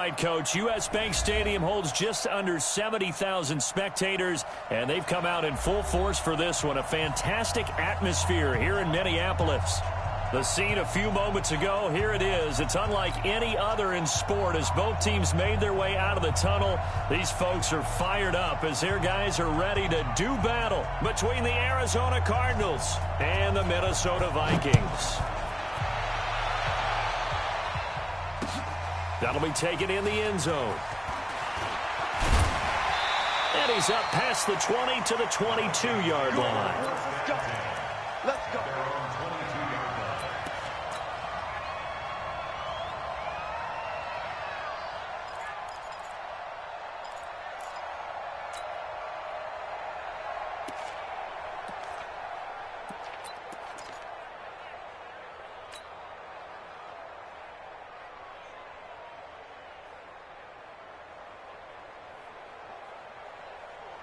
right, Coach. U.S. Bank Stadium holds just under 70,000 spectators, and they've come out in full force for this one. A fantastic atmosphere here in Minneapolis. The scene a few moments ago, here it is. It's unlike any other in sport as both teams made their way out of the tunnel. These folks are fired up as their guys are ready to do battle between the Arizona Cardinals and the Minnesota Vikings. That'll be taken in the end zone. And he's up past the 20 to the 22-yard line. Let's go.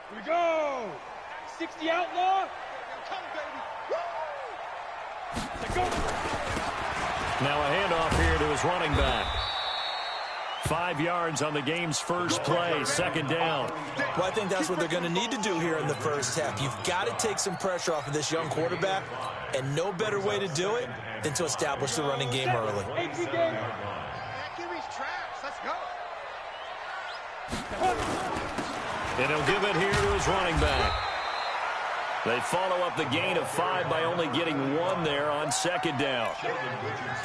Here we go! 60 outlaw! Come, baby! Woo! Let's go! Now a handoff here to his running back. 5 yards on the game's first play, second down. Well, I think that's what they're going to need to do here in the first half. You've got to take some pressure off of this young quarterback, and no better way to do it than to establish the running game early. And he'll give it here to his running back. They follow up the gain of 5 by only getting 1 there on second down.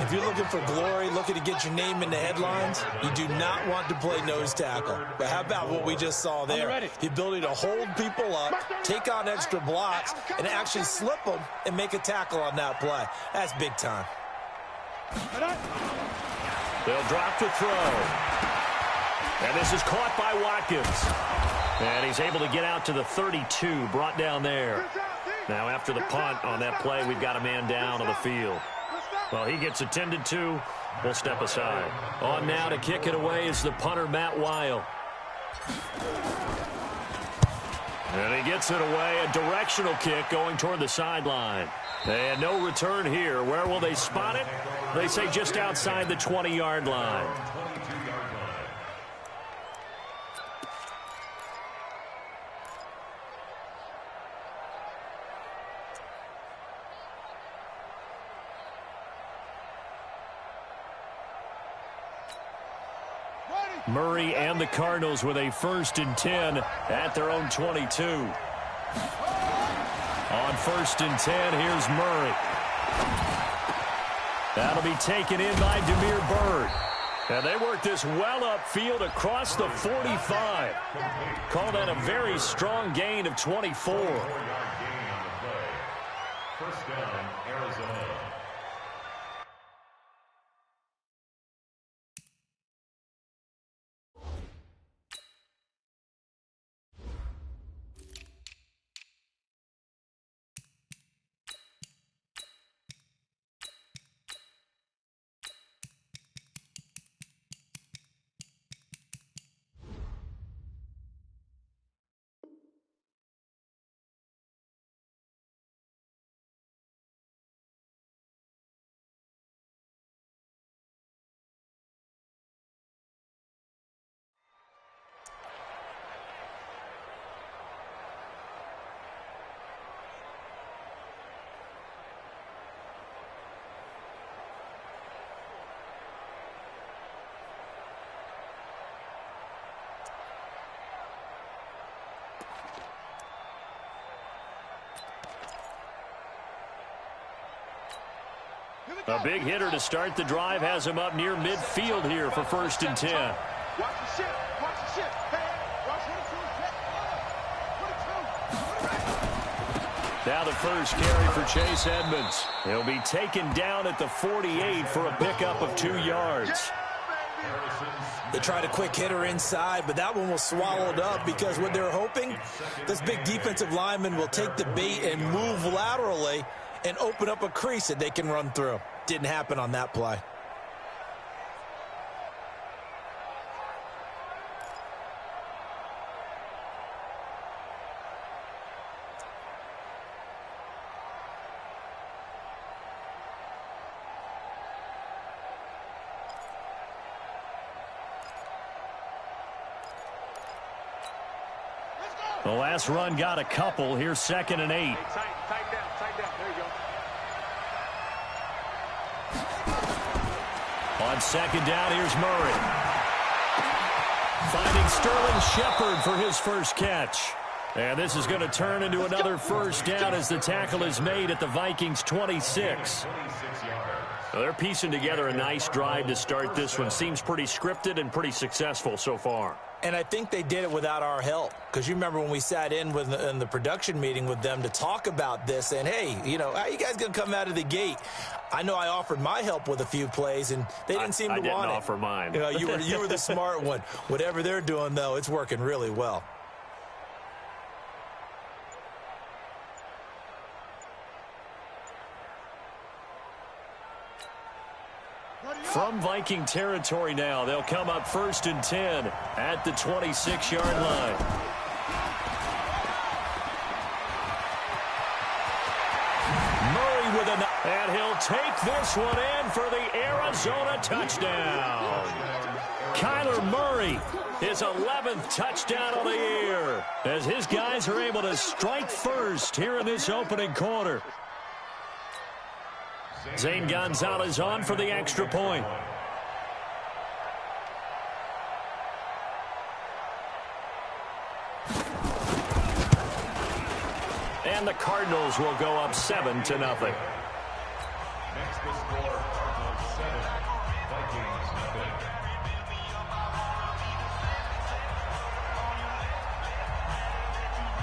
If you're looking for glory, looking to get your name in the headlines, you do not want to play nose tackle. But how about what we just saw there? The ability to hold people up, take on extra blocks, and actually slip them and make a tackle on that play. That's big time. They'll drop to throw. And this is caught by Watkins. And he's able to get out to the 32, brought down there. Now after the punt on that play, we've got a man down on the field. Well, he gets attended to. We'll step aside. On now to kick it away is the punter, Matt Weil. And he gets it away, a directional kick going toward the sideline. And no return here. Where will they spot it? They say just outside the 20-yard line. Murray and the Cardinals with a 1st and 10 at their own 22. On 1st and 10, here's Murray. That'll be taken in by Damiere Byrd. And they work this well upfield across the 45. Call that a very strong gain of 24. First down, Arizona. A big hitter to start the drive has him up near midfield here for 1st and 10. Watch the ship. Watch the ship. Hey, watch Now the first carry for Chase Edmonds. He'll be taken down at the 48 for a pickup of 2 yards. They tried a quick hitter inside, but that one was swallowed up because what they're hoping, this big defensive lineman will take the bait and move laterally and open up a crease that they can run through. Didn't happen on that play. The last run got a couple. Here's 2nd and 8. Tighten down, tighten down. There you go. On 2nd down, here's Murray. Finding Sterling Shepard for his first catch. And this is going to turn into another first down as the tackle is made at the Vikings 26. Well, they're piecing together a nice drive to start this one. Seems pretty scripted and pretty successful so far. And I think they did it without our help. Because you remember when we sat in the production meeting with them to talk about this, and hey, you know, how you guys going to come out of the gate? I know I offered my help with a few plays, and they didn't seem to want it. I didn't offer mine. You know, you were the smart one. Whatever they're doing, though, it's working really well. From Viking territory now, they'll come up 1st and 10 at the 26-yard line. Murray with and he'll take this one in for the Arizona touchdown. Kyler Murray, his 11th touchdown of the year, as his guys are able to strike first here in this opening quarter. Zane Gonzalez on for the extra point. And the Cardinals will go up 7-0. Next the score, Cardinals 7, Vikings nothing.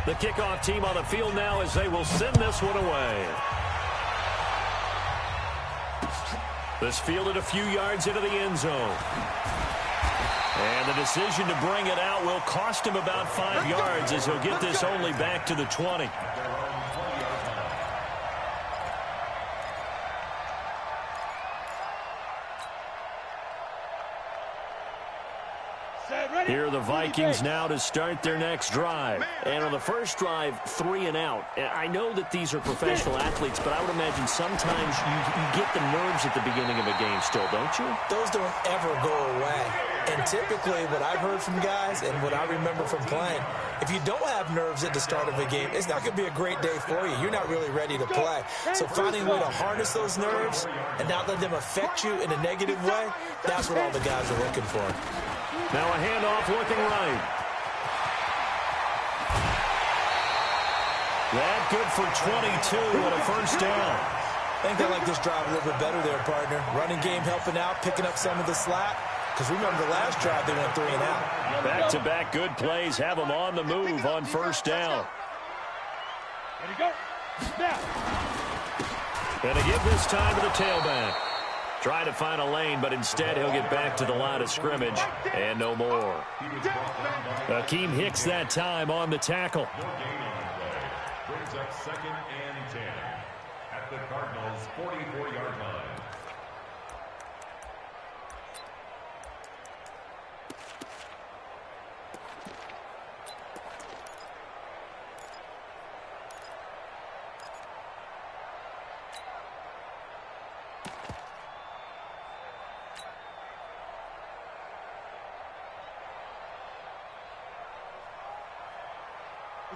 The kickoff team on the field now as they will send this one away. This fielded a few yards into the end zone. And the decision to bring it out will cost him about 5 yards as he'll get this only back to the 20. Here are the Vikings now to start their next drive. And on the first drive, 3 and out. I know that these are professional athletes, but I would imagine sometimes you get the nerves at the beginning of a game still, don't you? Those don't ever go away. And typically what I've heard from guys and what I remember from playing, if you don't have nerves at the start of a game, it's not going to be a great day for you. You're not really ready to play. So finding a way to harness those nerves and not let them affect you in a negative way, that's what all the guys are looking for. Now a handoff looking right. That good for 22 and a first down. I think they like this drive a little bit better there, partner. Running game helping out, picking up some of the slack. Because remember the last drive they went 3 and out. Back-to-back good plays have them on the move on first down. Ready, go. Now. And a give this time to the tailback. Trying to find a lane, but instead he'll get back to the line of scrimmage and no more. Akeem Hicks that time on the tackle. Brings up 2nd and 10 at the Cardinals' 44-yard line.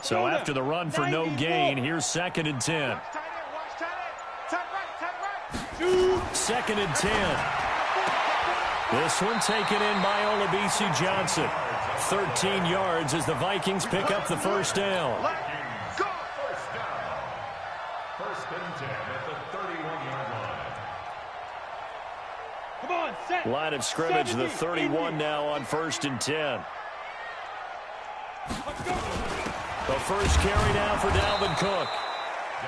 So after the run for no gain, here's 2nd and 10. 2nd and 10. This one taken in by Olabisi Johnson. 13 yards as the Vikings pick up the first down. First and 10 at the 31-yard line. Come on, set. Line of scrimmage, the 31 now on 1st and 10. Let's go. The first carry now for Dalvin Cook.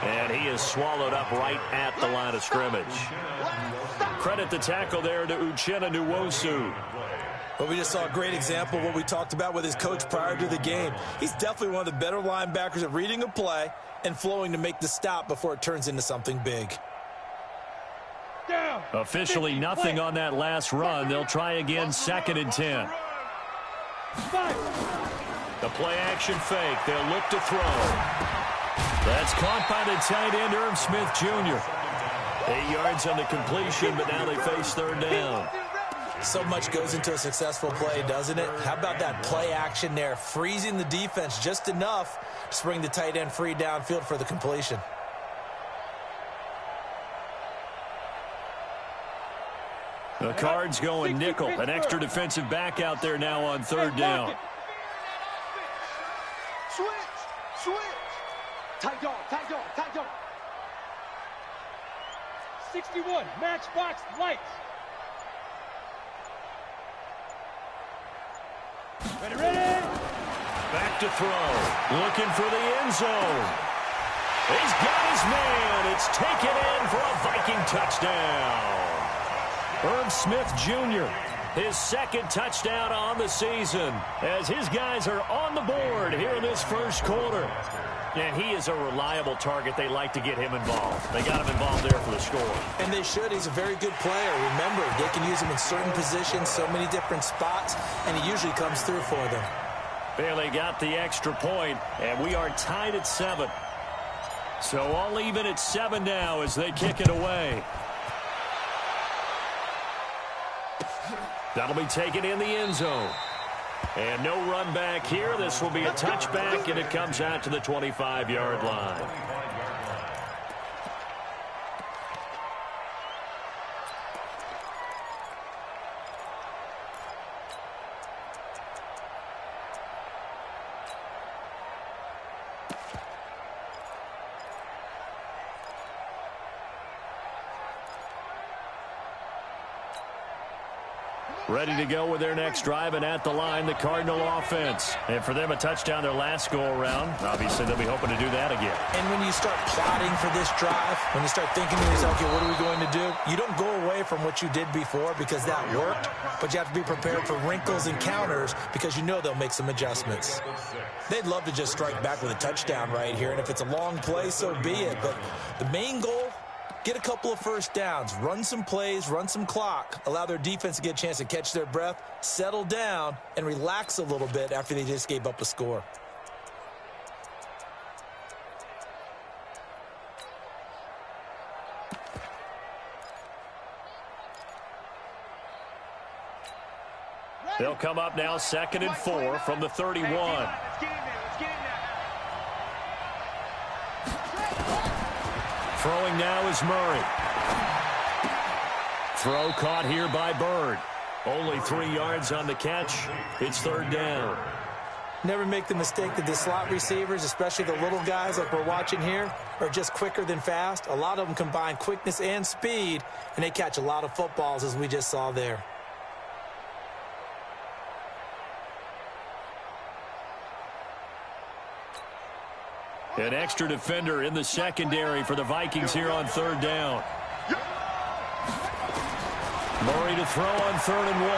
And he is swallowed up right at the line of scrimmage. Credit the tackle there to Uchenna Nwosu. But we just saw a great example of what we talked about with his coach prior to the game. He's definitely one of the better linebackers at reading a play and flowing to make the stop before it turns into something big. Down. Officially nothing on that last run. They'll try again 2nd and 10. The play-action fake. They'll look to throw. That's caught by the tight end, Irv Smith Jr. 8 yards on the completion, but now they face 3rd down. So much goes into a successful play, doesn't it? How about that play action there, freezing the defense just enough to bring the tight end free downfield for the completion. The Cards going nickel. An extra defensive back out there now on third down. Switch. Tight dog. 61, matchbox lights. Ready. Back to throw. Looking for the end zone. He's got his man. It's taken in for a Viking touchdown. Herb Smith Jr., his second touchdown on the season, as his guys are on the board here in this first quarter. And he is a reliable target. They like to get him involved. They got him involved there for the score. And they should. He's a very good player. Remember, they can use him in certain positions, so many different spots, and he usually comes through for them. Bailey got the extra point, and we are tied at 7. So all even at 7 now as they kick it away. That'll be taken in the end zone. And no run back here. This will be a touchback, and it comes out to the 25-yard line. Ready to go with their next drive, and at the line, the Cardinal offense. And for them, a touchdown their last go-around. Obviously, they'll be hoping to do that again. And when you start plotting for this drive, when you start thinking to yourself, okay, what are we going to do? You don't go away from what you did before because that worked, but you have to be prepared for wrinkles and counters because you know they'll make some adjustments. They'd love to just strike back with a touchdown right here, and if it's a long play, so be it. But the main goal, get a couple of first downs, run some plays, run some clock, allow their defense to get a chance to catch their breath, settle down, and relax a little bit after they just gave up a score. They'll come up now 2nd and 4 from the 31. Throwing now is Murray. Throw caught here by Bird. Only 3 yards on the catch. It's 3rd down. Never make the mistake that the slot receivers, especially the little guys like we're watching here, are just quicker than fast. A lot of them combine quickness and speed, and they catch a lot of footballs, as we just saw there. An extra defender in the secondary for the Vikings here on 3rd down. Murray to throw on 3rd and 1.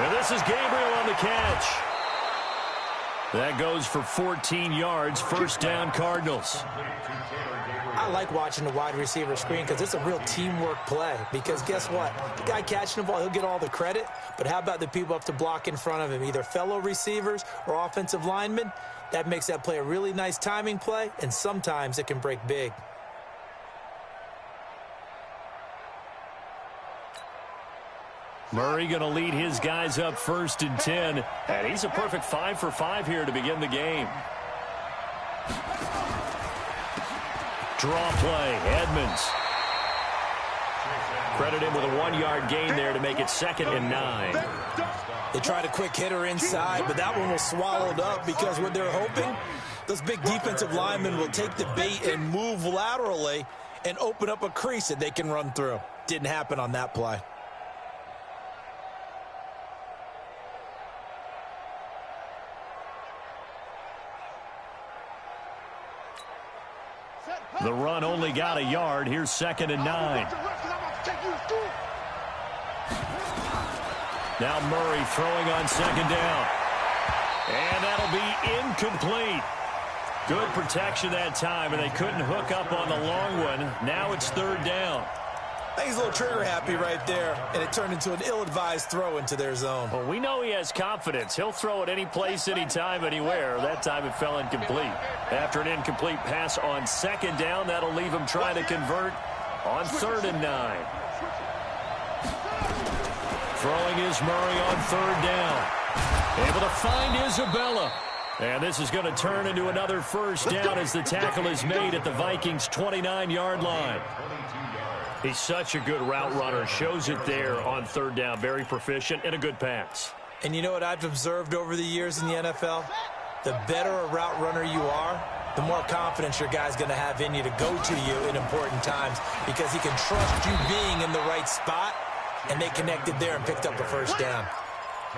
And this is Gabriel on the catch. That goes for 14 yards. 1st down, Cardinals. I like watching the wide receiver screen because it's a real teamwork play. Because guess what? The guy catching the ball, he'll get all the credit. But how about the people up to block in front of him, either fellow receivers or offensive linemen? That makes that play a really nice timing play, and sometimes it can break big. Murray going to lead his guys up 1st and 10. And he's a perfect 5 for 5 here to begin the game. Draw play, Edmonds. Credit him with a 1-yard gain there to make it 2nd and 9. They tried a quick hitter inside, but that one was swallowed up because what they're hoping, those big defensive linemen will take the bait and move laterally and open up a crease that they can run through. Didn't happen on that play. The run only got a yard. Here's 2nd and 9. Now Murray throwing on 2nd down. And that'll be incomplete. Good protection that time, and they couldn't hook up on the long one. Now it's 3rd down. I think he's a little trigger happy right there, and it turned into an ill-advised throw into their zone. Well, we know he has confidence. He'll throw it any place, anytime, anywhere. That time it fell incomplete. After an incomplete pass on 2nd down, that'll leave him trying to convert on 3rd and 9. Throwing is Murray on third down. Able to find Isabella. And this is going to turn into another first down as the tackle is made at the Vikings' 29-yard line. He's such a good route runner. Shows it there on third down. Very proficient and a good pass. And you know what I've observed over the years in the NFL? The better a route runner you are, the more confidence your guy's going to have in you to go to you in important times because he can trust you being in the right spot, and they connected there and picked up a first down.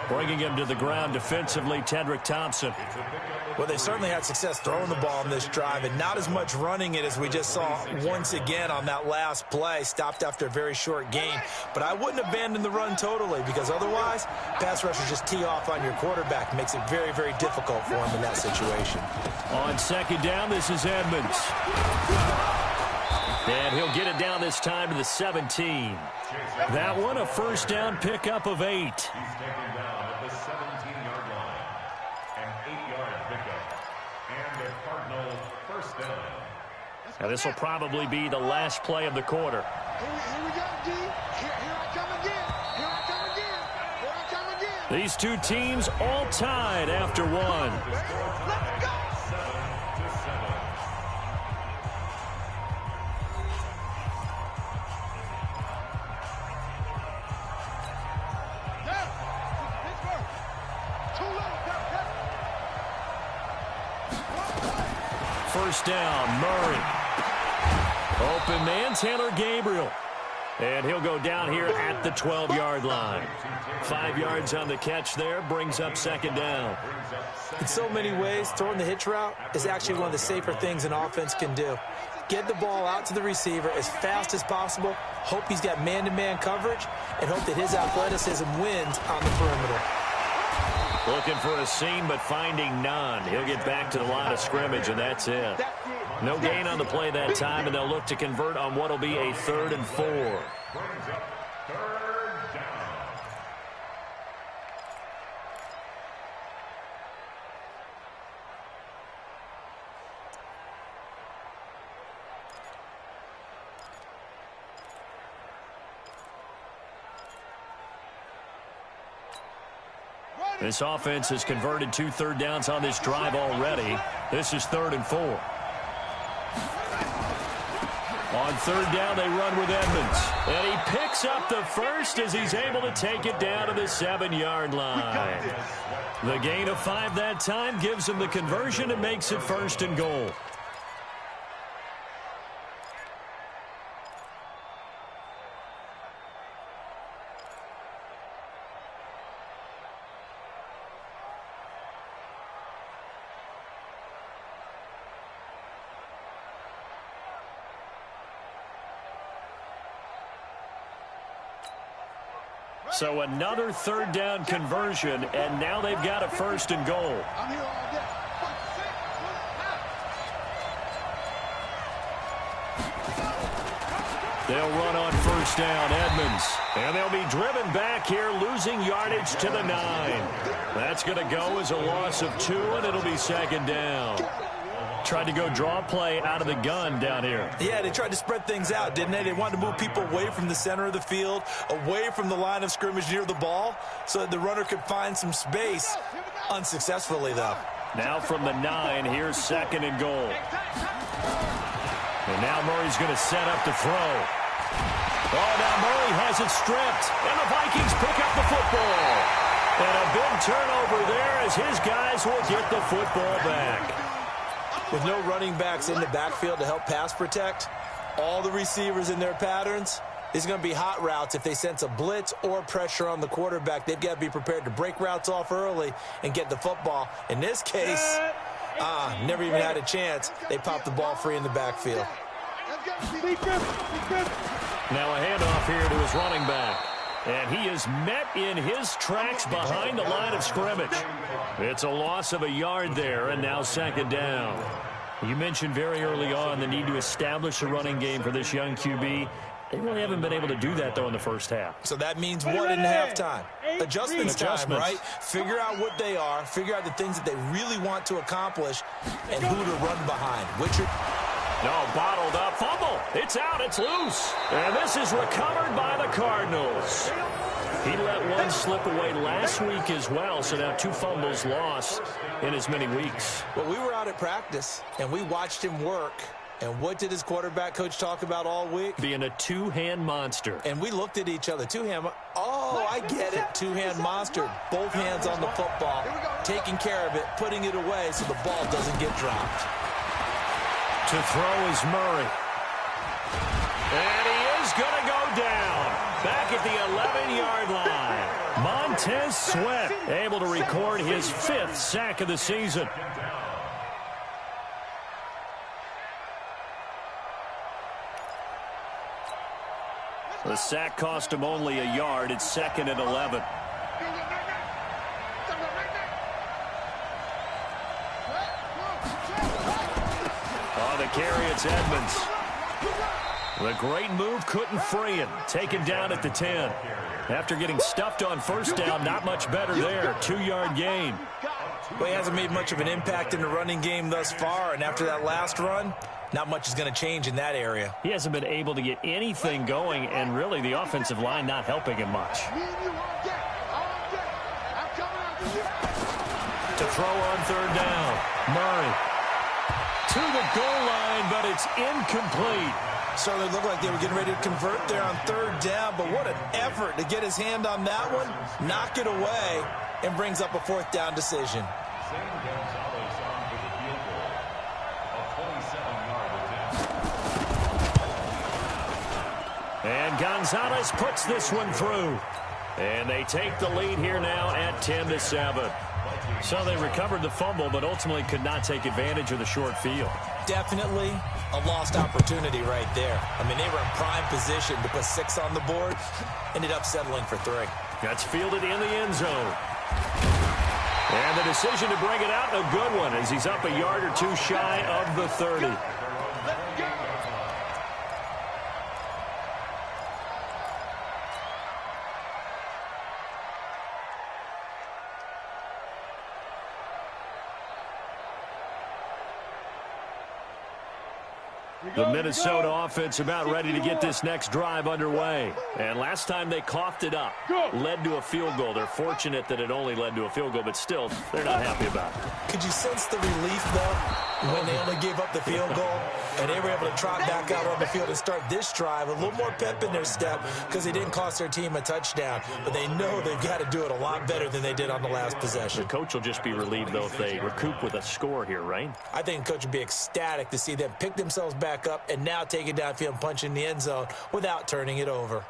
Bringing him to the ground defensively, Tedrick Thompson. Well, they certainly had success throwing the ball on this drive, and not as much running it as we just saw once again on that last play. Stopped after a very short gain. But I wouldn't abandon the run totally because otherwise, pass rushers just tee off on your quarterback. Makes it very, very difficult for him in that situation. On second down, this is Edmonds. And he'll get it down this time to the 17. That one, a first down pickup of 8. He's taken down at the 17-yard line. An 8-yard pickup. And a Cardinal first down. Now this will probably be the last play of the quarter. Here we go, D. Here I come again. Here I come again. Here I come again. These two teams all tied after one. Let's go. 7-7. First down, Murray. Open man, Taylor Gabriel. And he'll go down here at the 12-yard line. 5 yards on the catch there, brings up second down. In so many ways, throwing the hitch route is actually one of the safer things an offense can do. Get the ball out to the receiver as fast as possible, hope he's got man-to-man coverage, and hope that his athleticism wins on the perimeter. Looking for a seam, but finding none. He'll get back to the line of scrimmage, and that's it. No gain on the play that time, and they'll look to convert on what will be a 3rd and 4. Brings up third down. This offense has converted 2 third downs on this drive already. This is 3rd and 4. On third down, they run with Edmonds. And he picks up the first as he's able to take it down to the 7-yard line. The gain of 5 that time gives him the conversion and makes it 1st and goal. So another 3rd down conversion, and now they've got a 1st and goal. I'm here all day. They'll run on first down, Edmonds. And they'll be driven back here, losing yardage to the 9. That's going to go as a loss of 2, and it'll be 2nd down. Tried to go draw play out of the gun down here. Yeah, they tried to spread things out, didn't they? They wanted to move people away from the center of the field, away from the line of scrimmage near the ball, so that the runner could find some space. Unsuccessfully, though. Now from the 9, here's 2nd and goal. And now Murray's going to set up to throw. Oh, now Murray has it stripped, and the Vikings pick up the football. And a big turnover there as his guys will get the football back. With no running backs in the backfield to help pass protect, all the receivers in their patterns, these are going to be hot routes. If they sense a blitz or pressure on the quarterback, they've got to be prepared to break routes off early and get the football. In this case, never even had a chance. They popped the ball free in the backfield. Now a handoff here to his running back. And he is met in his tracks behind the line of scrimmage. It's a loss of a yard there, and now 2nd down. You mentioned very early on the need to establish a running game for this young QB. They really haven't been able to do that, though, in the first half. So that means what in halftime? Adjustments time, right? Figure out what they are, figure out the things that they really want to accomplish, and who to run behind. No, bottled up, fumble. It's out, it's loose. And this is recovered by the Cardinals. He let one slip away last week as well, so now 2 fumbles lost in as many weeks. Well, we were out at practice, and we watched him work. And what did his quarterback coach talk about all week? Being a two-hand monster. And we looked at each other. Two-hand. Oh, I get it. Two-hand monster. Both hands on the football. Taking care of it. Putting it away so the ball doesn't get dropped. To throw is Murray. And he is going to go down. Back at the 11-yard line. Montez Sweat able to record his 5th sack of the season. The sack cost him only a yard. It's 2nd and 11. On the carry, it's Edmonds. The great move couldn't free him. Taken down at the 10. After getting stuffed on first down, not much better there. 2-yard gain. Well, he hasn't made much of an impact in the running game thus far, and after that last run, not much is going to change in that area. He hasn't been able to get anything going, and really the offensive line not helping him much. To throw on 3rd down. Murray to the goal line, but it's incomplete. Certainly looked like they were getting ready to convert there on 3rd down, but what an effort to get his hand on that one, knock it away, and brings up a 4th down decision. And Gonzalez puts this one through. And they take the lead here now at 10-7. So they recovered the fumble, but ultimately could not take advantage of the short field. Definitely a lost opportunity right there. I mean, they were in prime position to put 6 on the board. Ended up settling for 3. That's fielded in the end zone. And the decision to bring it out, a good one, as he's up a yard or 2 shy of the 30. The Minnesota offense about ready to get this next drive underway. And last time they coughed it up, led to a field goal. They're fortunate that it only led to a field goal, but still, they're not happy about it. Could you sense the relief, though, when they only gave up the field goal? And they were able to trot back out on the field and start this drive. A little more pep in their step because they didn't cost their team a touchdown. But they know they've got to do it a lot better than they did on the last possession. The coach will just be relieved, though, if they recoup with a score here, right? I think the coach would be ecstatic to see them pick themselves back up and now take it downfield and punch in the end zone without turning it over.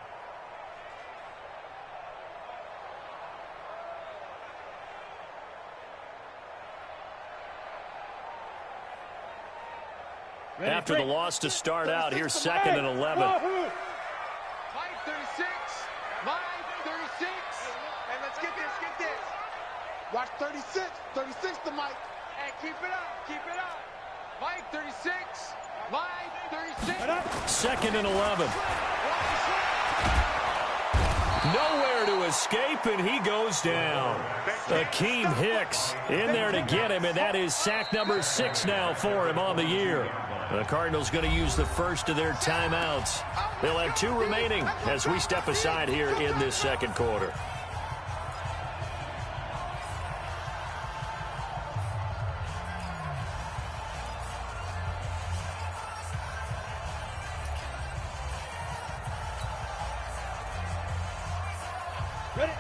After the loss to start out, here's 2nd and 11. Mike 36. Mike 36. And let's get this. Watch 36. 36 to Mike. And keep it up. Mike 36. Mike 36. 2nd and 11. Nowhere to escape, and he goes down. Akeem Hicks in there to get him, and that is sack number 6 now for him on the year. The Cardinals going to use the first of their timeouts. They'll have 2 remaining as we step aside here in this 2nd quarter.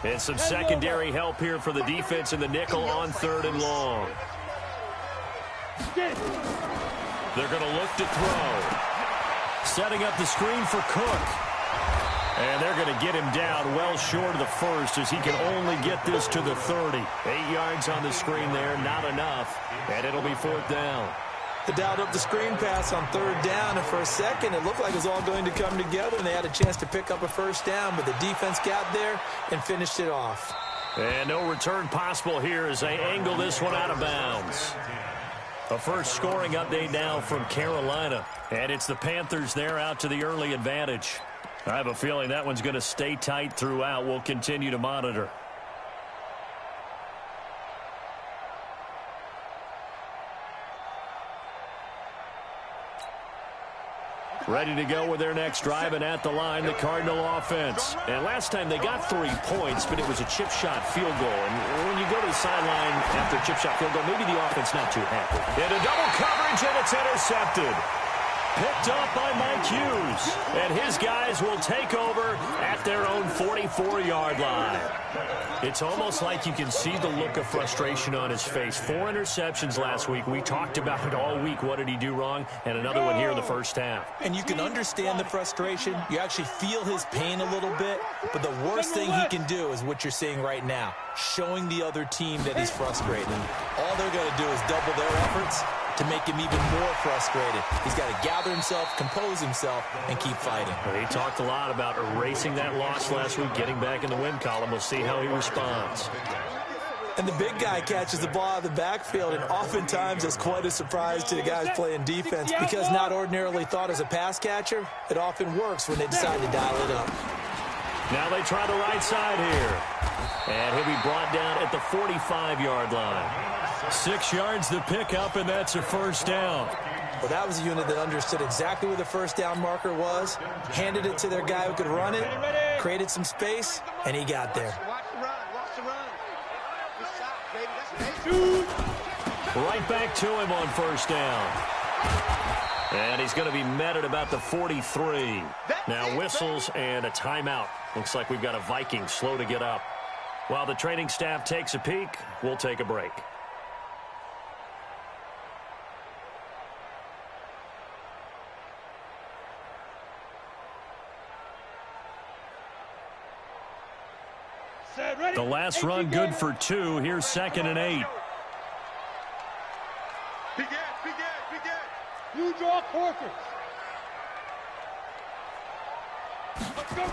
And some secondary help here for the defense in the nickel on 3rd and long. They're going to look to throw. Setting up the screen for Cook. And they're going to get him down well short of the first as he can only get this to the 30. 8 yards on the screen there, not enough. And it'll be 4th down. They dialed up the screen pass on 3rd down, and for a second it looked like it was all going to come together, and they had a chance to pick up a 1st down, but the defense got there and finished it off. And no return possible here as they angle this one out of bounds. A first scoring update now from Carolina. And it's the Panthers there out to the early advantage. I have a feeling that one's going to stay tight throughout. We'll continue to monitor. Ready to go with their next drive, and at the line, the Cardinal offense. And last time they got 3 points, but it was a chip shot field goal. And when you go to the sideline after a chip shot field goal, maybe the offense not too happy. Into double coverage, and it's intercepted. Picked up by Mike Hughes. And his guys will take over at their own 44-yard line. It's almost like you can see the look of frustration on his face. 4 interceptions last week. We talked about it all week. What did he do wrong? And another one here in the first half. And you can understand the frustration. You actually feel his pain a little bit. But the worst thing he can do is what you're seeing right now, showing the other team that he's frustrated. All they're going to do is double their efforts to make him even more frustrated. He's got to gather himself, compose himself, and keep fighting. Well, he talked a lot about erasing that loss last week, getting back in the win column. We'll see how he responds. And the big guy catches the ball out of the backfield, and oftentimes it's quite a surprise to the guys playing defense because not ordinarily thought as a pass catcher, it often works when they decide to dial it up. Now they try the right side here. And he'll be brought down at the 45-yard line. 6 yards to pick up, and that's a first down. Well, that was a unit that understood exactly where the first down marker was, handed it to their guy who could run it, created some space, and he got there. Right back to him on first down. And he's going to be met at about the 43. Now whistles and a timeout. Looks like we've got a Vikings slow to get up. While the training staff takes a peek, we'll take a break. The last run good for 2. Here's 2nd and 8. Begin. You draw quarters. Let's go.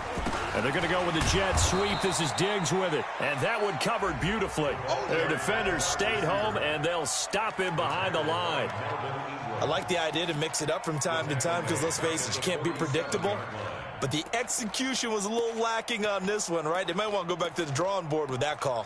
And they're going to go with the jet sweep. This is Diggs with it. And that one covered beautifully. Their defenders stayed home, and they'll stop him behind the line. I like the idea to mix it up from time to time because, let's face it, you can't be predictable. But the execution was a little lacking on this one, right? They might want to go back to the drawing board with that call.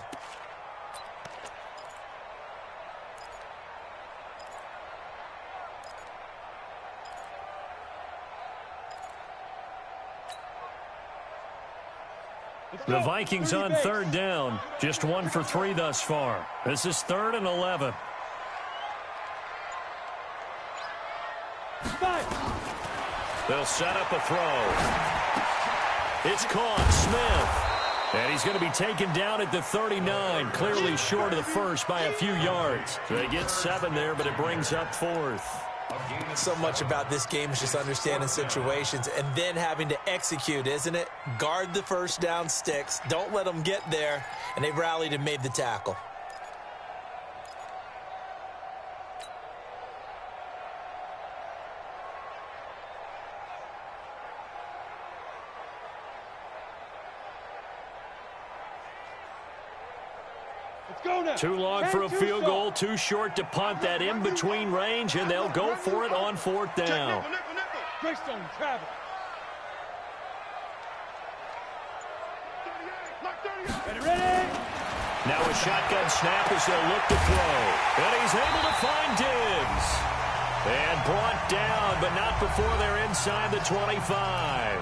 The Vikings on 3rd down. Just 1 for 3 thus far. This is 3rd and 11. They'll set up a throw. It's caught. Smith. And he's going to be taken down at the 39. Clearly short of the first by a few yards. So they get 7 there, but it brings up 4th. So much about this game is just understanding situations and then having to execute, isn't it? Guard the first down sticks. Don't let them get there. And they rallied and made the tackle. Too long for a field goal, too short to punt. That in-between range, and they'll go for it on 4th down. Greystone travel. Ready. Now a shotgun snap as they'll look to throw. And he's able to find Diggs. And brought down, but not before they're inside the 25.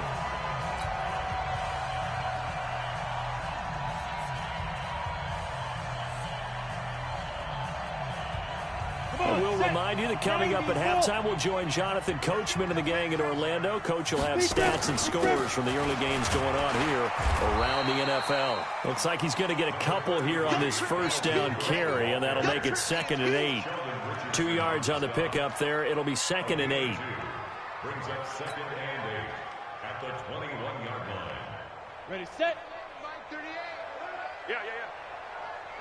We'll remind you that coming up at halftime, we'll join Jonathan Coachman and the gang in Orlando. Coach will have stats and scores from the early games going on here around the NFL. Looks like he's going to get a couple here on this first down carry, and that'll make it 2nd and 8. 2 yards on the pickup there. It'll be 2nd and 8. Brings up 2nd and 8 at the 21-yard line. Ready, set. Yeah.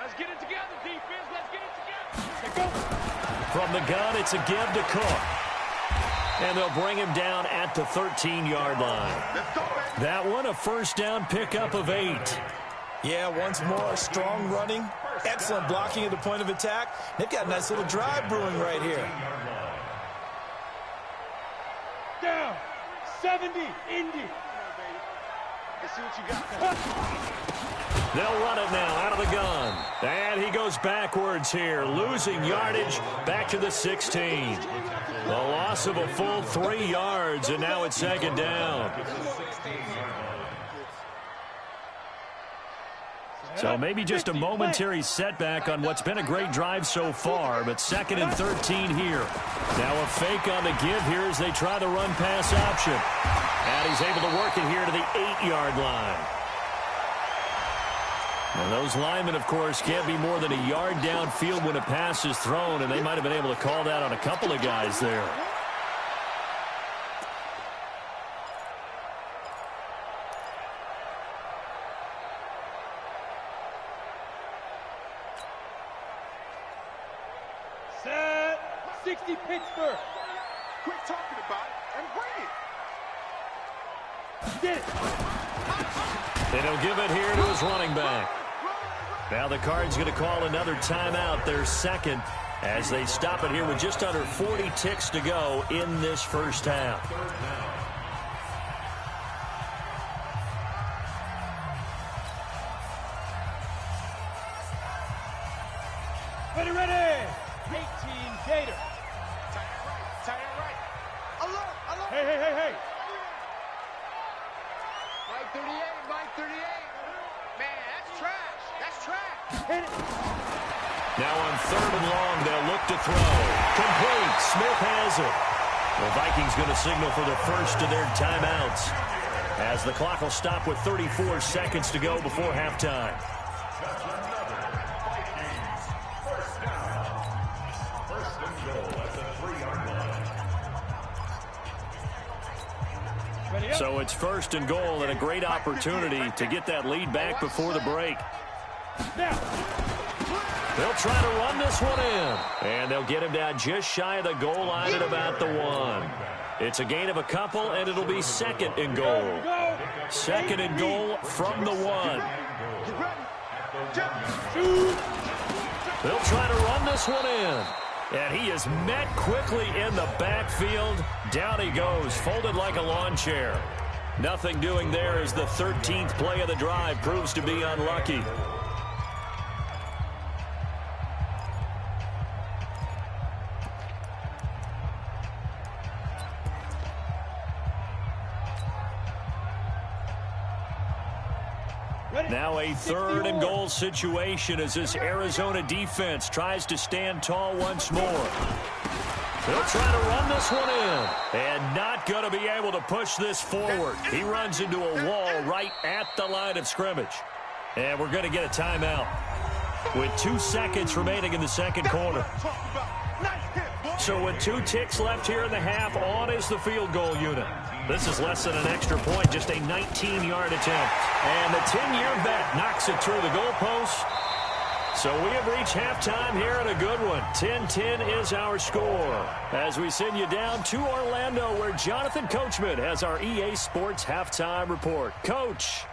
Let's get it together, defense. Let's get it together. Let's go. From the gun, it's a give to Cook. And they'll bring him down at the 13-yard line. That one, a first down pickup of 8. Yeah, once more, strong running, excellent blocking at the point of attack. They've got a nice little drive brewing right here. Down. 70, Indy. Let's see what you got. They'll run it now out of the gun. And he goes backwards here, losing yardage back to the 16. The loss of a full 3 yards, and now it's second down. So maybe just a momentary setback on what's been a great drive so far, but 2nd and 13 here. Now a fake on the give here as they try the run-pass option. And he's able to work it here to the 8-yard line. And those linemen, of course, can't be more than a yard downfield when a pass is thrown, and they might have been able to call that on a couple of guys there. Set. 60 Pittsburgh. Quit talking about it and bring it. Get it. And he'll give it here to his running back. Now the Cards going to call another timeout, their second, as they stop it here with just under 40 ticks to go in this first half. Ready. 18 Gator. Tight end right. Alert. Hey. Mike 38, Mike 38. Man, that's trash. That's trash. Hit it. Now on 3rd and long, they'll look to throw. Complete. Smith has it. The Vikings going to signal for the first of their timeouts, as the clock will stop with 34 seconds to go before halftime. So it's 1st and goal, and a great opportunity to get that lead back before the break. Now. They'll try to run this one in, and they'll get him down just shy of the goal line at about the 1. It's a gain of a couple, and it'll be 2nd and goal. 2nd and goal from the 1. They'll try to run this one in. And he is met quickly in the backfield. Down he goes, folded like a lawn chair. Nothing doing there as the 13th play of the drive proves to be unlucky. Now a 3rd and goal situation as this Arizona defense tries to stand tall once more. They'll try to run this one in, and not going to be able to push this forward. He runs into a wall right at the line of scrimmage. And we're going to get a timeout with 2 seconds remaining in the second quarter. So with 2 ticks left here in the half, on is the field goal unit. This is less than an extra point, just a 19-yard attempt. And the 10-year vet knocks it through the goalpost. So we have reached halftime here in a good one. 10-10 is our score as we send you down to Orlando, where Jonathan Coachman has our EA Sports halftime report. Coach.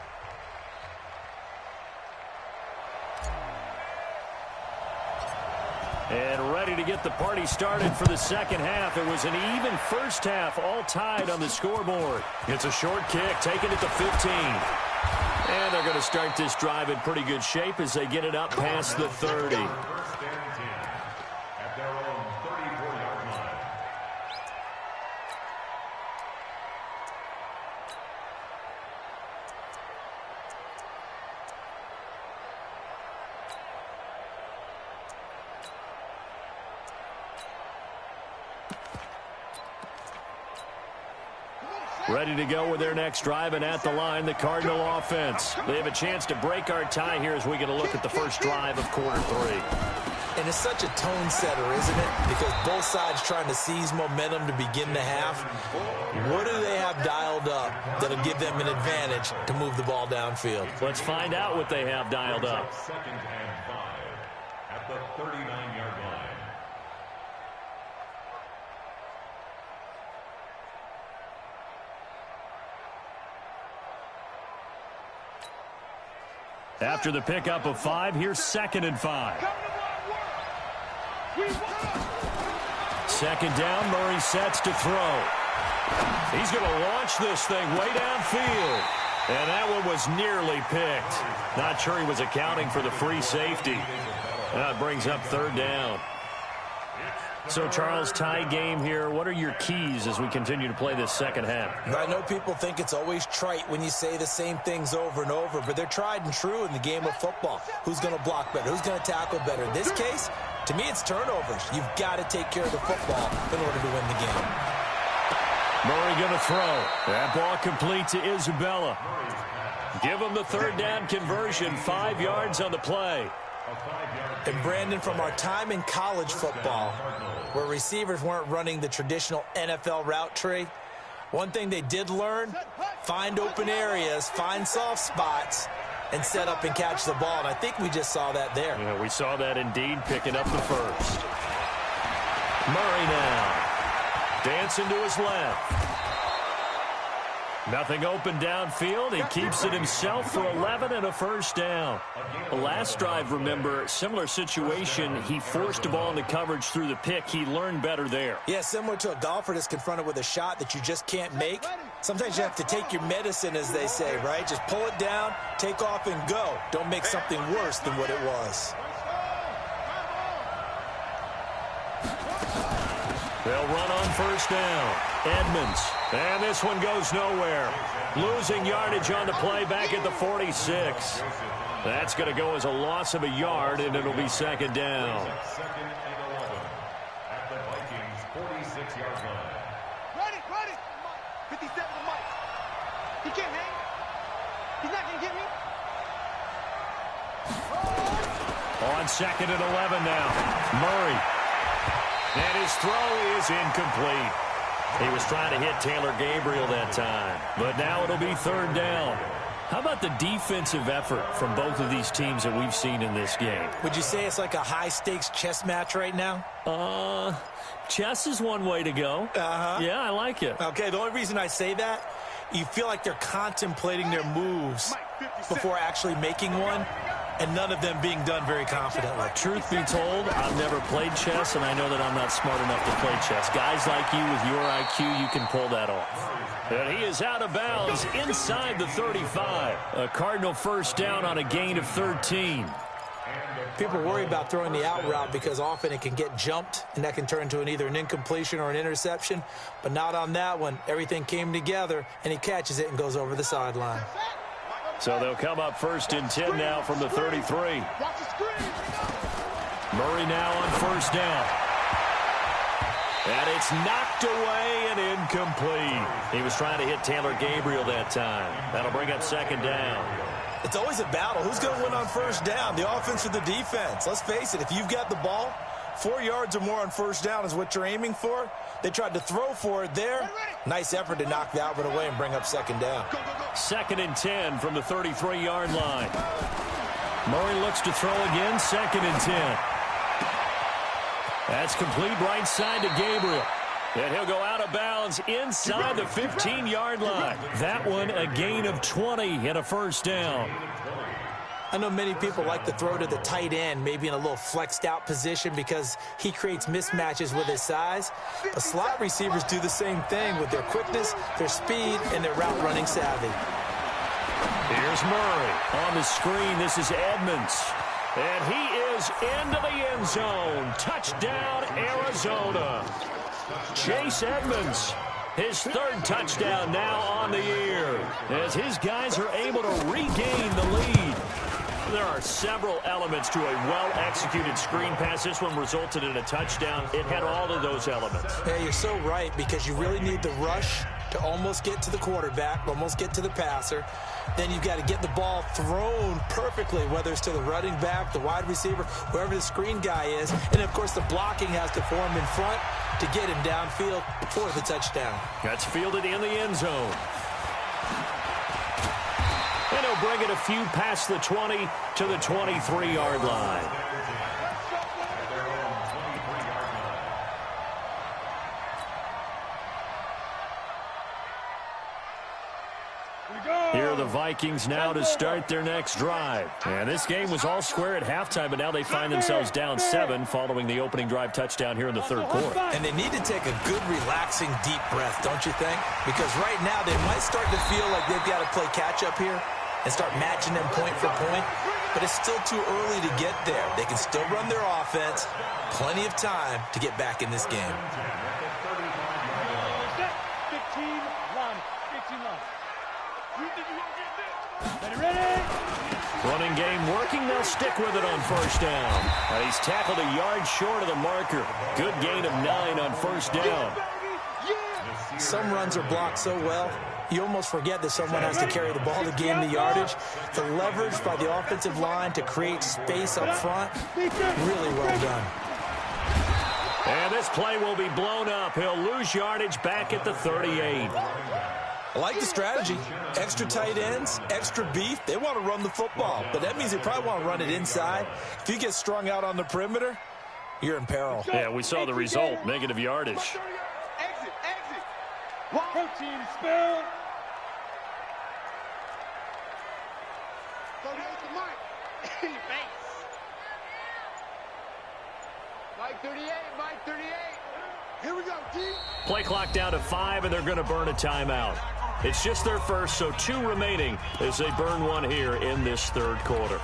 And ready to get the party started for the second half. It was an even first half, all tied on the scoreboard. It's a short kick, taken at the 15. And they're going to start this drive in pretty good shape as they get it up past the 30. Ready to go with their next drive, and at the line, the Cardinal offense. They have a chance to break our tie here as we get a look at the first drive of quarter 3. And it's such a tone setter, isn't it? Because both sides trying to seize momentum to begin the half. What do they have dialed up that'll give them an advantage to move the ball downfield? Let's find out what they have dialed up. 2nd and 5 at the 39-yard line. After the pickup of 5, here's 2nd and 5. 2nd down, Murray sets to throw. He's going to launch this thing way downfield. And that one was nearly picked. Not sure he was accounting for the free safety. That brings up third down. So, Charles, tie game here. What are your keys as we continue to play this second half? I know people think it's always trite when you say the same things over and over, but they're tried and true in the game of football. Who's going to block better? Who's going to tackle better? In this case, to me, it's turnovers. You've got to take care of the football in order to win the game. Murray going to throw. That ball complete to Isabella. Give him the third down conversion. 5 yards on the play. And, Brandon, from our time in college football, where receivers weren't running the traditional NFL route tree, one thing they did learn, find open areas, find soft spots, and set up and catch the ball. And I think we just saw that there. Yeah, we saw that indeed, picking up the first. Murray now. Dancing to his left. Nothing open downfield. He keeps it himself for 11 and a first down. The last drive, remember, similar situation. He forced the ball into coverage through the pick. He learned better there. Yeah, similar to a golfer that's confronted with a shot that you just can't make. Sometimes you have to take your medicine, as they say, right? Just pull it down, take off, and go. Don't make something worse than what it was. They'll run on first down. Edmonds. And this one goes nowhere. Losing yardage on the play back at the 46. That's going to go as a loss of a yard, and it'll be second down. Second and 11 at the Vikings 46-yard line. Ready. 57 to Mike. He can't hang. He's not going to get me. On second and 11 now. Murray. And his throw is incomplete. He was trying to hit Taylor Gabriel that time. But now it'll be third down. How about the defensive effort from both of these teams that we've seen in this game? Would you say it's like a high-stakes chess match right now? Chess is one way to go. Yeah, I like it. Okay, the only reason I say that, you feel like they're contemplating their moves before actually making one, and none of them being done very confidently. Truth be told, I've never played chess, and I know that I'm not smart enough to play chess. Guys like you with your IQ, you can pull that off. And he is out of bounds inside the 35. A Cardinal first down on a gain of 13. People worry about throwing the out route because often it can get jumped, and that can turn into either an incompletion or an interception. But not on that one. Everything came together, and he catches it and goes over the sideline. So they'll come up first and 10 now from the 33. Murray now on first down. And it's knocked away and incomplete. He was trying to hit Taylor Gabriel that time. That'll bring up second down. It's always a battle. Who's going to win on first down, the offense or the defense? Let's face it, if you've got the ball, 4 yards or more on first down is what you're aiming for. They tried to throw for it there. Nice effort to knock that one away and bring up second down. Second and 10 from the 33-yard line. Murray looks to throw again, second and 10. That's complete right side to Gabriel. And he'll go out of bounds inside the 15-yard line. That one a gain of 20 and a first down. I know many people like to throw to the tight end, maybe in a little flexed out position because he creates mismatches with his size. But slot receivers do the same thing with their quickness, their speed, and their route running savvy. Here's Murray on the screen. This is Edmonds. And he is into the end zone. Touchdown, Arizona. Chase Edmonds, his third touchdown now on the year, as his guys are able to regain the lead. There are several elements to a well-executed screen pass. This one resulted in a touchdown. It had all of those elements. Yeah, you're so right, because you really need the rush to almost get to the quarterback, almost get to the passer. Then you've got to get the ball thrown perfectly, whether it's to the running back, the wide receiver, wherever the screen guy is. And, of course, the blocking has to form in front to get him downfield for the touchdown. That's fielded in the end zone. And he'll bring it a few past the 20 to the 23-yard line. Here are the Vikings now to start their next drive. And this game was all square at halftime, but now they find themselves down 7 following the opening drive touchdown here in the third quarter. And they need to take a good, relaxing, deep breath, don't you think? Because right now they might start to feel like they've got to play catch-up here and start matching them point for point. But it's still too early to get there. They can still run their offense. Plenty of time to get back in this game. 15 line. 15 line. Ready? Running game working. They'll stick with it on first down. And he's tackled a yard short of the marker. Good gain of 9 on first down. Some runs are blocked so well, you almost forget that someone has to carry the ball to gain the yardage. The leverage by the offensive line to create space up front, really well done. And this play will be blown up. He'll lose yardage back at the 38. I like the strategy. Extra tight ends, extra beef. They want to run the football, but that means they probably want to run it inside. If you get strung out on the perimeter, you're in peril. Yeah, we saw the result, negative yardage. Exit. Protein spill. 38 to Mike. Face. Mike 38. Here we go, G. Play clock down to 5, and they're going to burn a timeout. It's just their first, so 2 remaining as they burn one here in this third quarter.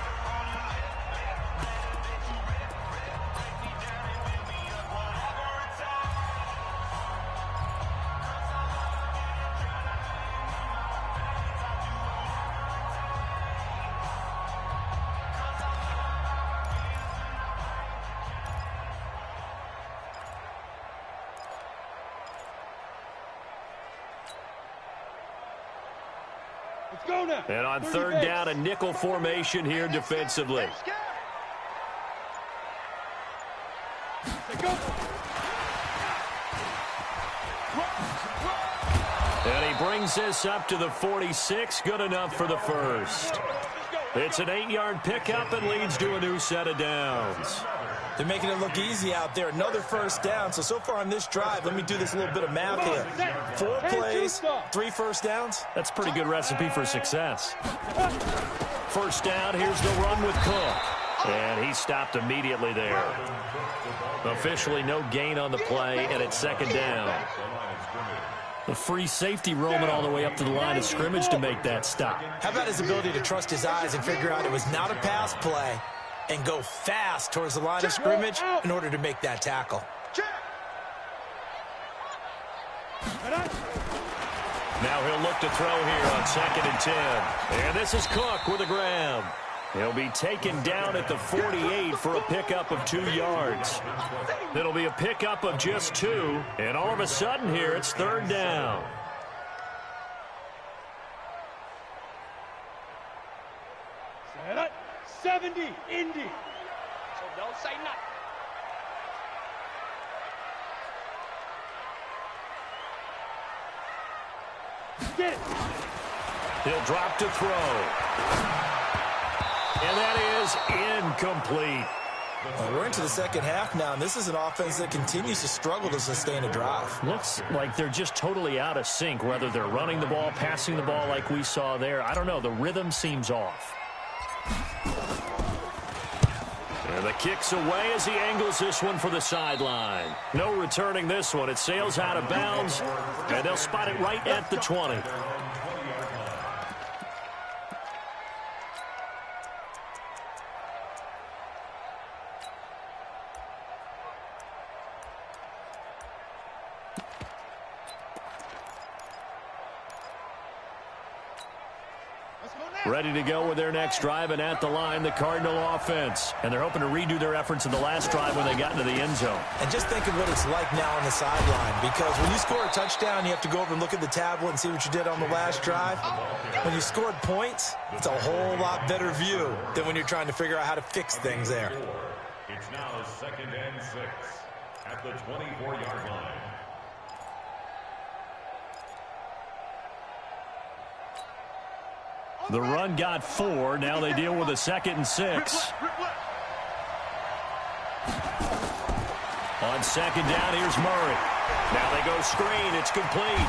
Let's go now. And on third down, a nickel formation here defensively. And he brings this up to the 46. Good enough for the first. It's an 8-yard pickup and leads to a new set of downs. They're making it look easy out there. Another first down. So far on this drive, let me do this little bit of math here. 4 plays, 3 first downs. That's a pretty good recipe for success. First down, here's the run with Cook. And he stopped immediately there. Officially no gain on the play, and it's second down. The free safety roaming all the way up to the line of scrimmage to make that stop. How about his ability to trust his eyes and figure out it was not a pass play and go fast towards the line of scrimmage in order to make that tackle. Now he'll look to throw here on 2nd and 10. And this is Cook with a grab. He'll be taken down at the 48 for a pickup of 2 yards. It'll be a pickup of just 2. And all of a sudden here, it's third down. Set up. 70, Indy. So don't say nothing. Get it. He'll drop to throw. And that is incomplete. Well, we're into the second half now, and this is an offense that continues to struggle to sustain a drive. Looks like they're just totally out of sync, whether they're running the ball, passing the ball like we saw there. I don't know. The rhythm seems off. And the kick's away as he angles this one for the sideline. No returning this one. It sails out of bounds, and they'll spot it right at the 20. Ready to go with their next drive, and at the line, the Cardinal offense. And they're hoping to redo their efforts in the last drive when they got into the end zone. And just think of what it's like now on the sideline, because when you score a touchdown, you have to go over and look at the tablet and see what you did on the last drive. When you scored points, it's a whole lot better view than when you're trying to figure out how to fix things there. It's now 2nd and 6 at the 24-yard line. The run got 4. Now they deal with a 2nd and 6. On 2nd down, here's Murray. Now they go screen. It's complete.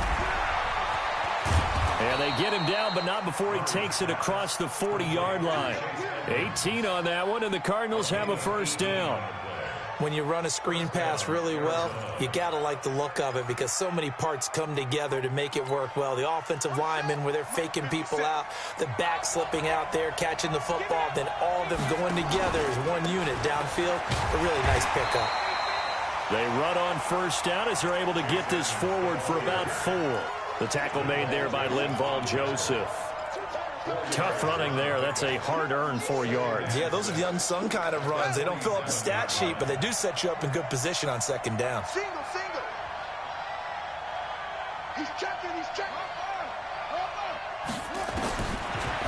And they get him down, but not before he takes it across the 40-yard line. 18 on that one, and the Cardinals have a first down. When you run a screen pass really well, you got to like the look of it because so many parts come together to make it work well. The offensive linemen, where they're faking people out, the back slipping out there, catching the football, then all of them going together as one unit downfield. A really nice pickup. They run on first down as they're able to get this forward for about 4. The tackle made there by Linval Joseph. Tough running there. That's a hard-earned 4 yards. Yeah, those are the unsung kind of runs. They don't fill up the stat sheet, but they do set you up in good position on second down. Single. He's checking.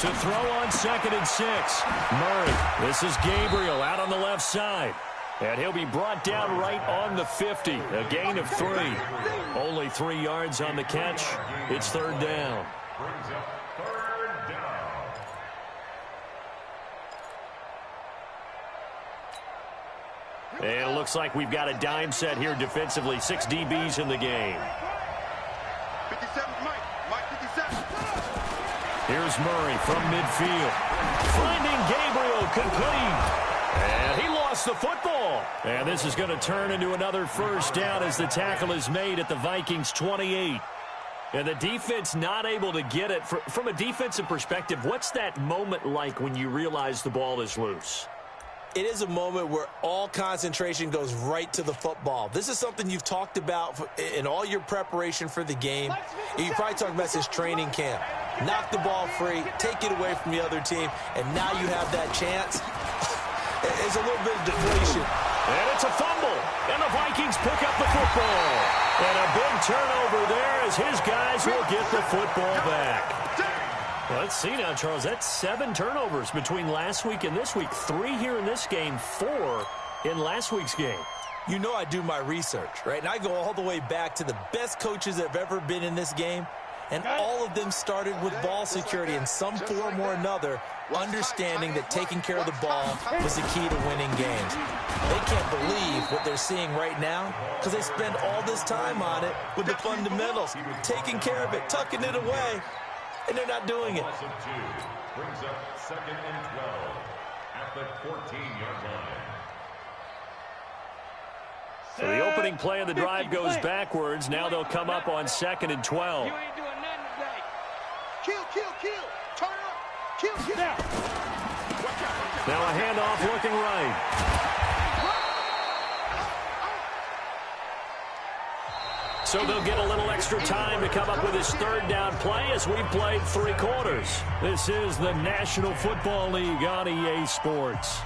To throw on 2nd and 6. Murray. This is Gabriel out on the left side. And he'll be brought down right on the 50. A gain of 3. Only 3 yards on the catch. It's 3rd down. Brings up 3rd down. And it looks like we've got a dime set here defensively. 6 DBs in the game. 57, Mike 57. Here's Murray from midfield. Finding Gabriel complete. And he lost the football. And this is going to turn into another first down as the tackle is made at the Vikings 28. And the defense not able to get it. From a defensive perspective, what's that moment like when you realize the ball is loose? It is a moment where all concentration goes right to the football. This is something you've talked about in all your preparation for the game. You probably talked about this training camp. Knock the ball free, take it away from the other team, and now you have that chance. There's a little bit of deflation. And it's a fumble, and the Vikings pick up the football. And a big turnover there as his guys will get the football back. Well, let's see now, Charles. That's 7 turnovers between last week and this week. 3 here in this game, 4 in last week's game. You know I do my research, right? And I go all the way back to the best coaches that have ever been in this game. And all of them started with ball security in some form or another, understanding that taking care of the ball was the key to winning games. They can't believe what they're seeing right now because they spend all this time on it with the fundamentals, taking care of it, tucking it away, and they're not doing it. Brings up 2nd and 12 at the 14-yard line. So the opening play of the drive goes backwards. Now they'll come up on 2nd and 12. You ain't doing nothing today. Kill. Turn up. Kill. Now a handoff looking right. So they'll get a little extra time to come up with his 3rd down play as we've played 3 quarters. This is the National Football League on EA Sports.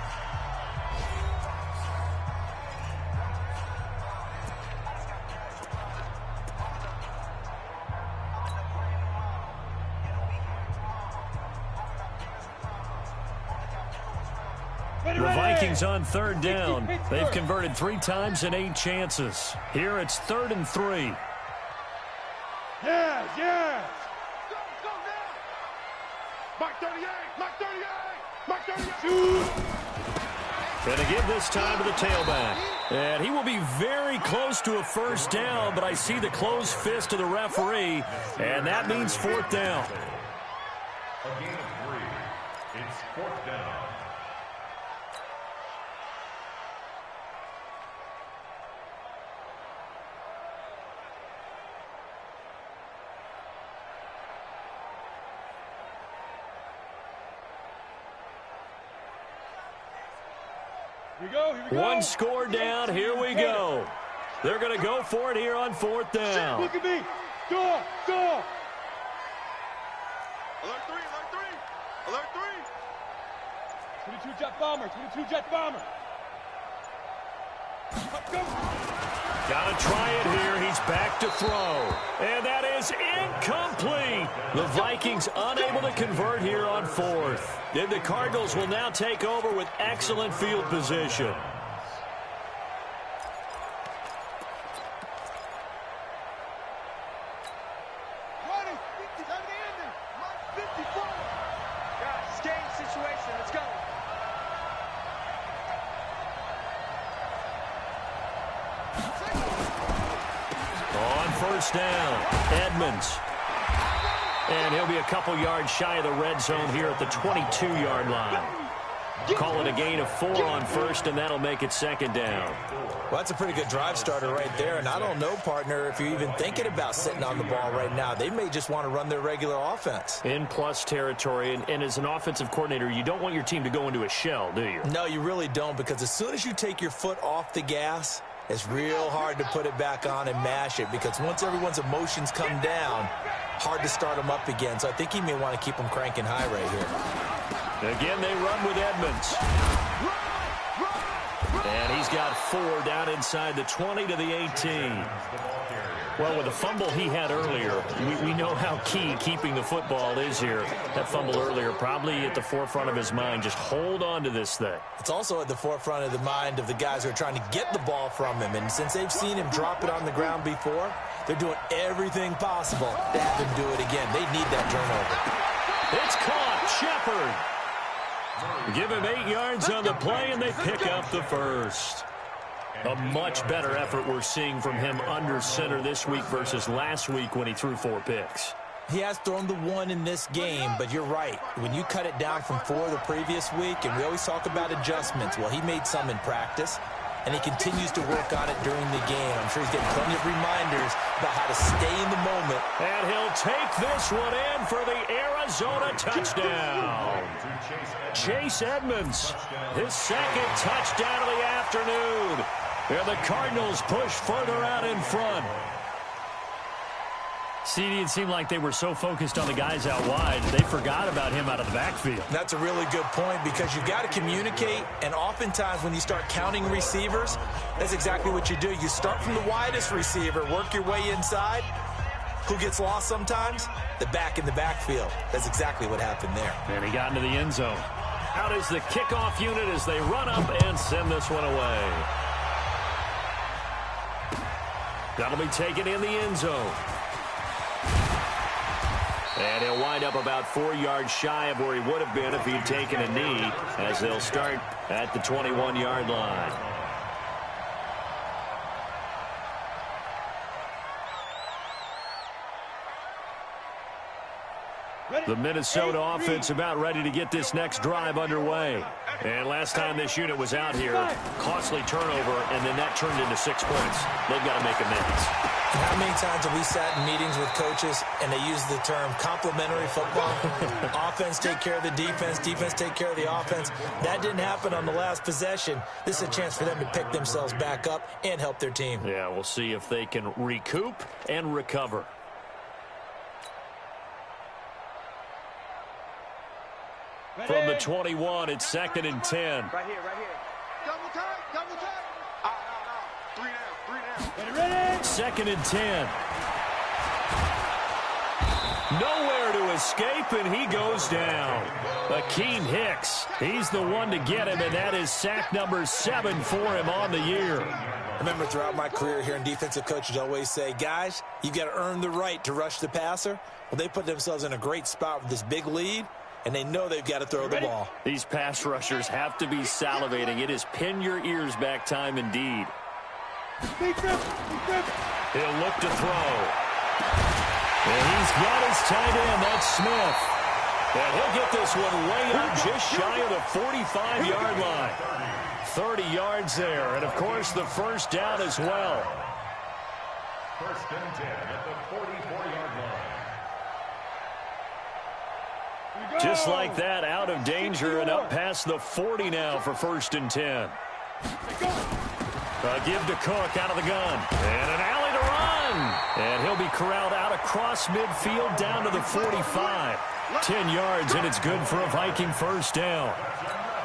The Vikings on 3rd down. They've converted 3 times in 8 chances. Here it's 3rd and 3. Yes. Go now. Mike 38. And to give this time to the tailback. And he will be very close to a first down, but I see the closed fist of the referee, and that means 4th down. A gain of 3. It's 4th down. Here we go. One score down. Here we go. They're going to go for it here on 4th down. Look at me. Door. Alert 3. 22 jet bomber. Go. Got to try it here. He's back to throw. And that is incomplete. The Vikings unable to convert here on 4th. And the Cardinals will now take over with excellent field position. On 1st down, Edmonds. And he'll be a couple yards shy of the red zone here at the 22-yard line. Call it a gain of 4 on first, and that'll make it second down. Well, that's a pretty good drive starter right there. And I don't know, partner, if you're even thinking about sitting on the ball right now. They may just want to run their regular offense. In plus territory. And as an offensive coordinator, you don't want your team to go into a shell, do you? No, you really don't, because as soon as you take your foot off the gas, it's real hard to put it back on and mash it, because once everyone's emotions come down, hard to start them up again. So I think he may want to keep them cranking high right here. Again, they run with Edmonds. And he's got 4 down inside the 20 to the 18. Well, with the fumble he had earlier, we know how key keeping the football is here. That fumble earlier probably at the forefront of his mind. Just hold on to this thing. It's also at the forefront of the mind of the guys who are trying to get the ball from him. And since they've seen him drop it on the ground before, they're doing everything possible to have him do it again. They need that turnover. It's caught. Shepard. Give him 8 yards on the play, and they pick up the first. A much better effort we're seeing from him under center this week versus last week when he threw 4 picks. He has thrown the 1 in this game, but you're right. When you cut it down from 4 the previous week, and we always talk about adjustments, well, he made some in practice, and he continues to work on it during the game. I'm sure he's getting plenty of reminders about how to stay in the moment. And he'll take this one in for the Arizona touchdown. Chase Edmonds, his second touchdown of the afternoon. And the Cardinals push further out in front. CD, it seemed like they were so focused on the guys out wide, they forgot about him out of the backfield. That's a really good point, because you've got to communicate, and oftentimes when you start counting receivers, that's exactly what you do. You start from the widest receiver, work your way inside. Who gets lost sometimes? The back in the backfield. That's exactly what happened there. And he got into the end zone. Out is the kickoff unit as they run up and send this one away. That'll be taken in the end zone. And he'll wind up about 4 yards shy of where he would have been if he'd taken a knee, as they'll start at the 21-yard line. The Minnesota offense about ready to get this next drive underway. And last time this unit was out here, costly turnover, and then that turned into 6 points. They've got to make amends. And how many times have we sat in meetings with coaches and they use the term complementary football? Offense take care of the defense, defense take care of the offense. That didn't happen on the last possession. This is a chance for them to pick themselves back up and help their team. Yeah, we'll see if they can recoup and recover. From the 21, it's 2nd and 10. Right here, right here. Double tight, double tight. Out. 3 down, 3 down. Ready? 2nd and 10. Nowhere to escape, and he goes down. Akeem Hicks, he's the one to get him, and that is sack number 7 for him on the year. I remember throughout my career here in defensive coaches always say, guys, you've got to earn the right to rush the passer. Well, they put themselves in a great spot with this big lead, and they know they've got to throw the ball. These pass rushers have to be salivating. It is pin your ears back time indeed. He'll look to throw. And he's got his tight end. That's Smith. And he'll get this one way up just shy of the 45-yard line. 30 yards there. And, of course, the first down as well. 1st and 10 at the 44-yard line. Just like that, out of danger and up past the 40 now for 1st and 10. A give to Cook out of the gun. And an alley to run. And he'll be corralled out across midfield down to the 45. 10 yards, and it's good for a Viking first down.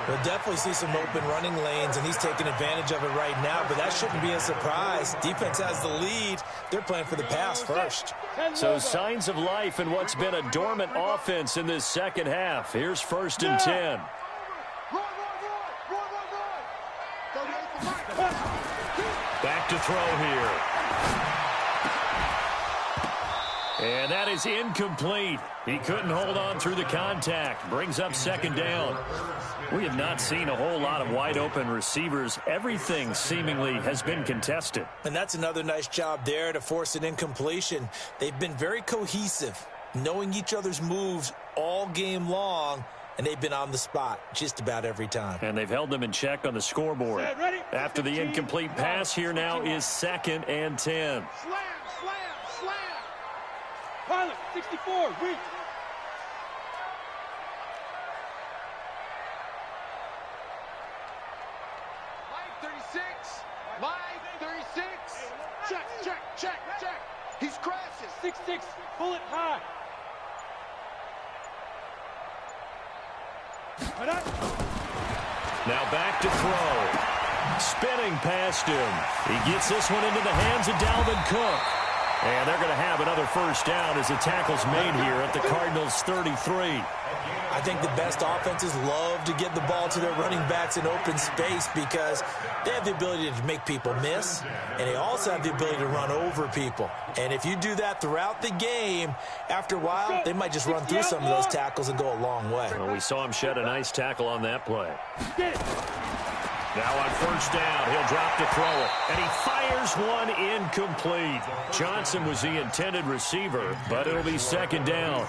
We'll definitely see some open running lanes, and he's taking advantage of it right now, but that shouldn't be a surprise. Defense has the lead. They're playing for the pass first. So signs of life in what's been a dormant offense in this second half. Here's 1st and 10. Back to throw here. And that is incomplete. He couldn't hold on through the contact. Brings up 2nd down. We have not seen a whole lot of wide-open receivers. Everything seemingly has been contested. And that's another nice job there to force an incompletion. They've been very cohesive. knowing each other's moves all game long, and they've been on the spot just about every time. And they've held them in check on the scoreboard. After the incomplete pass, here now is 2nd and 10. Slam, slam, slam. Pilot, 64, reach. Mike, 36. Mike, 36. Check, check, check, check. He's crashing. 6-6, pull it high. Now back to throw. Spinning past him. He gets this one into the hands of Dalvin Cook. And they're going to have another first down as the tackle's made here at the Cardinals' 33. I think the best offenses love to get the ball to their running backs in open space because they have the ability to make people miss, and they also have the ability to run over people. And if you do that throughout the game, after a while, they might just run through some of those tackles and go a long way. Well, we saw him shed a nice tackle on that play. Now on first down, he'll drop to throw it. And he fires one incomplete. Johnson was the intended receiver, but it'll be 2nd down.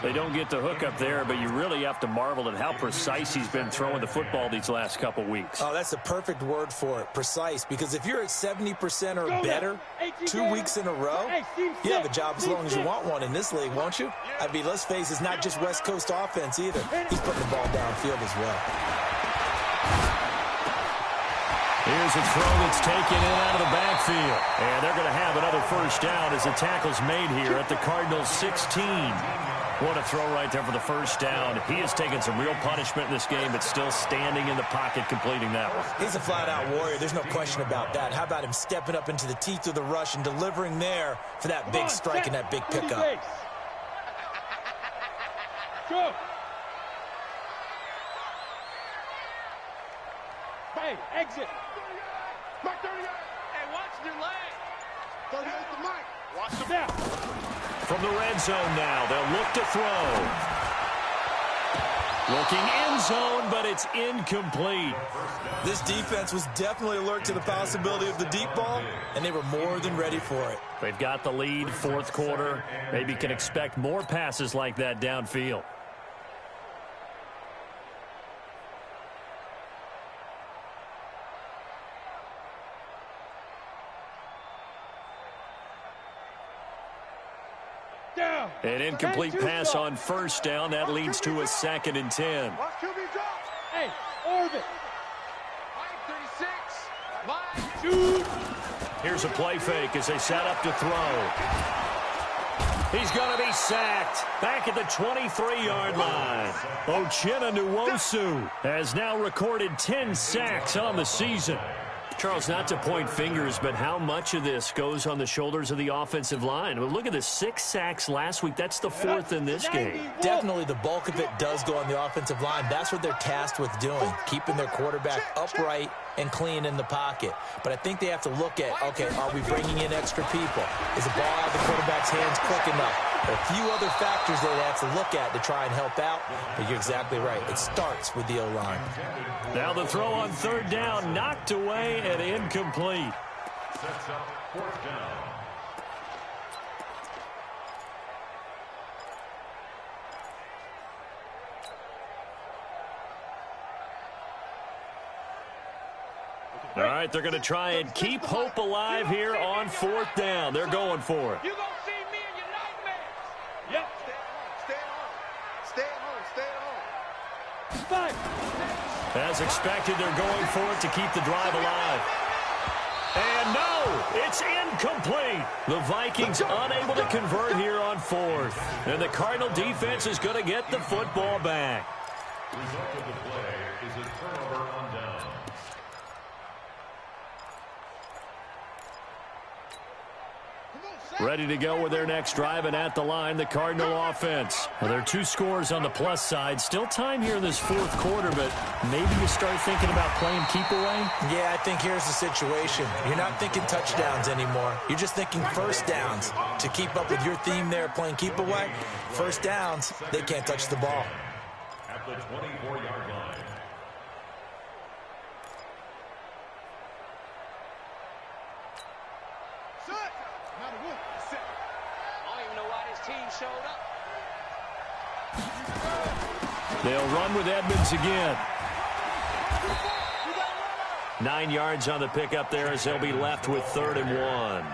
They don't get the hook up there, but you really have to marvel at how precise he's been throwing the football these last couple weeks. Oh, that's the perfect word for it, precise, because if you're at 70% or better 2 weeks in a row, you have a job as long as you want one in this league, won't you? I mean, let's face it, it's not just West Coast offense either. He's putting the ball downfield as well. Here's a throw that's taken in out of the backfield. And they're going to have another first down as the tackle's made here at the Cardinals' 16. What a throw right there for the first down. He has taken some real punishment in this game, but still standing in the pocket completing that one. He's a flat-out warrior. There's no question about that. How about him stepping up into the teeth of the rush and delivering there for that big strike and that big pickup? Go. Hey, exit. Mike, 38. Hey, watch your leg. 38 to Mike. Watch the Now. From the red zone now, they'll look to throw. Looking end zone, but it's incomplete. This defense was definitely alert to the possibility of the deep ball, and they were more than ready for it. They've got the lead, 4th quarter. Maybe can expect more passes like that downfield. An incomplete pass on first down. That leads to a 2nd and 10. Watch QB drop. Hey, orbit. Mike, 36. Mike. Here's a play fake as they set up to throw. He's going to be sacked back at the 23-yard line. Uchenna Nwosu has now recorded 10 sacks on the season. Charles, not to point fingers, but how much of this goes on the shoulders of the offensive line? Well, look at the 6 sacks last week. That's the 4th in this game. Definitely the bulk of it does go on the offensive line. That's what they're tasked with doing, keeping their quarterback upright and clean in the pocket. But I think they have to look at, okay, are we bringing in extra people? Is the ball out of the quarterback's hands quick enough? There are a few other factors they have to look at to try and help out, but you're exactly right. It starts with the O-line. Now the throw on 3rd down, knocked away and incomplete. Sets up 4th down. All right, they're going to try and keep hope alive here on 4th down. They're going for it. You gonna see me in your nightmares. Yep. Stay at home. Stay at home. Stay at home. Five. As expected, they're going for it to keep the drive alive. And no, it's incomplete. The Vikings unable to convert here on 4th. And the Cardinal defense is going to get the football back. Result of the play is a turnover on downs. Ready to go with their next drive, and at the line, the Cardinal offense. Well, there are 2 scores on the plus side. Still time here in this 4th quarter, but maybe you start thinking about playing keep away? Yeah, I think here's the situation. You're not thinking touchdowns anymore. You're just thinking first downs. To keep up with your theme there, playing keep away, first downs, they can't touch the ball. At the 24-yard line. don't even know why this team showed up. They'll run with Edmonds again. 9 yards on the pickup there as they'll be left with 3rd and 1.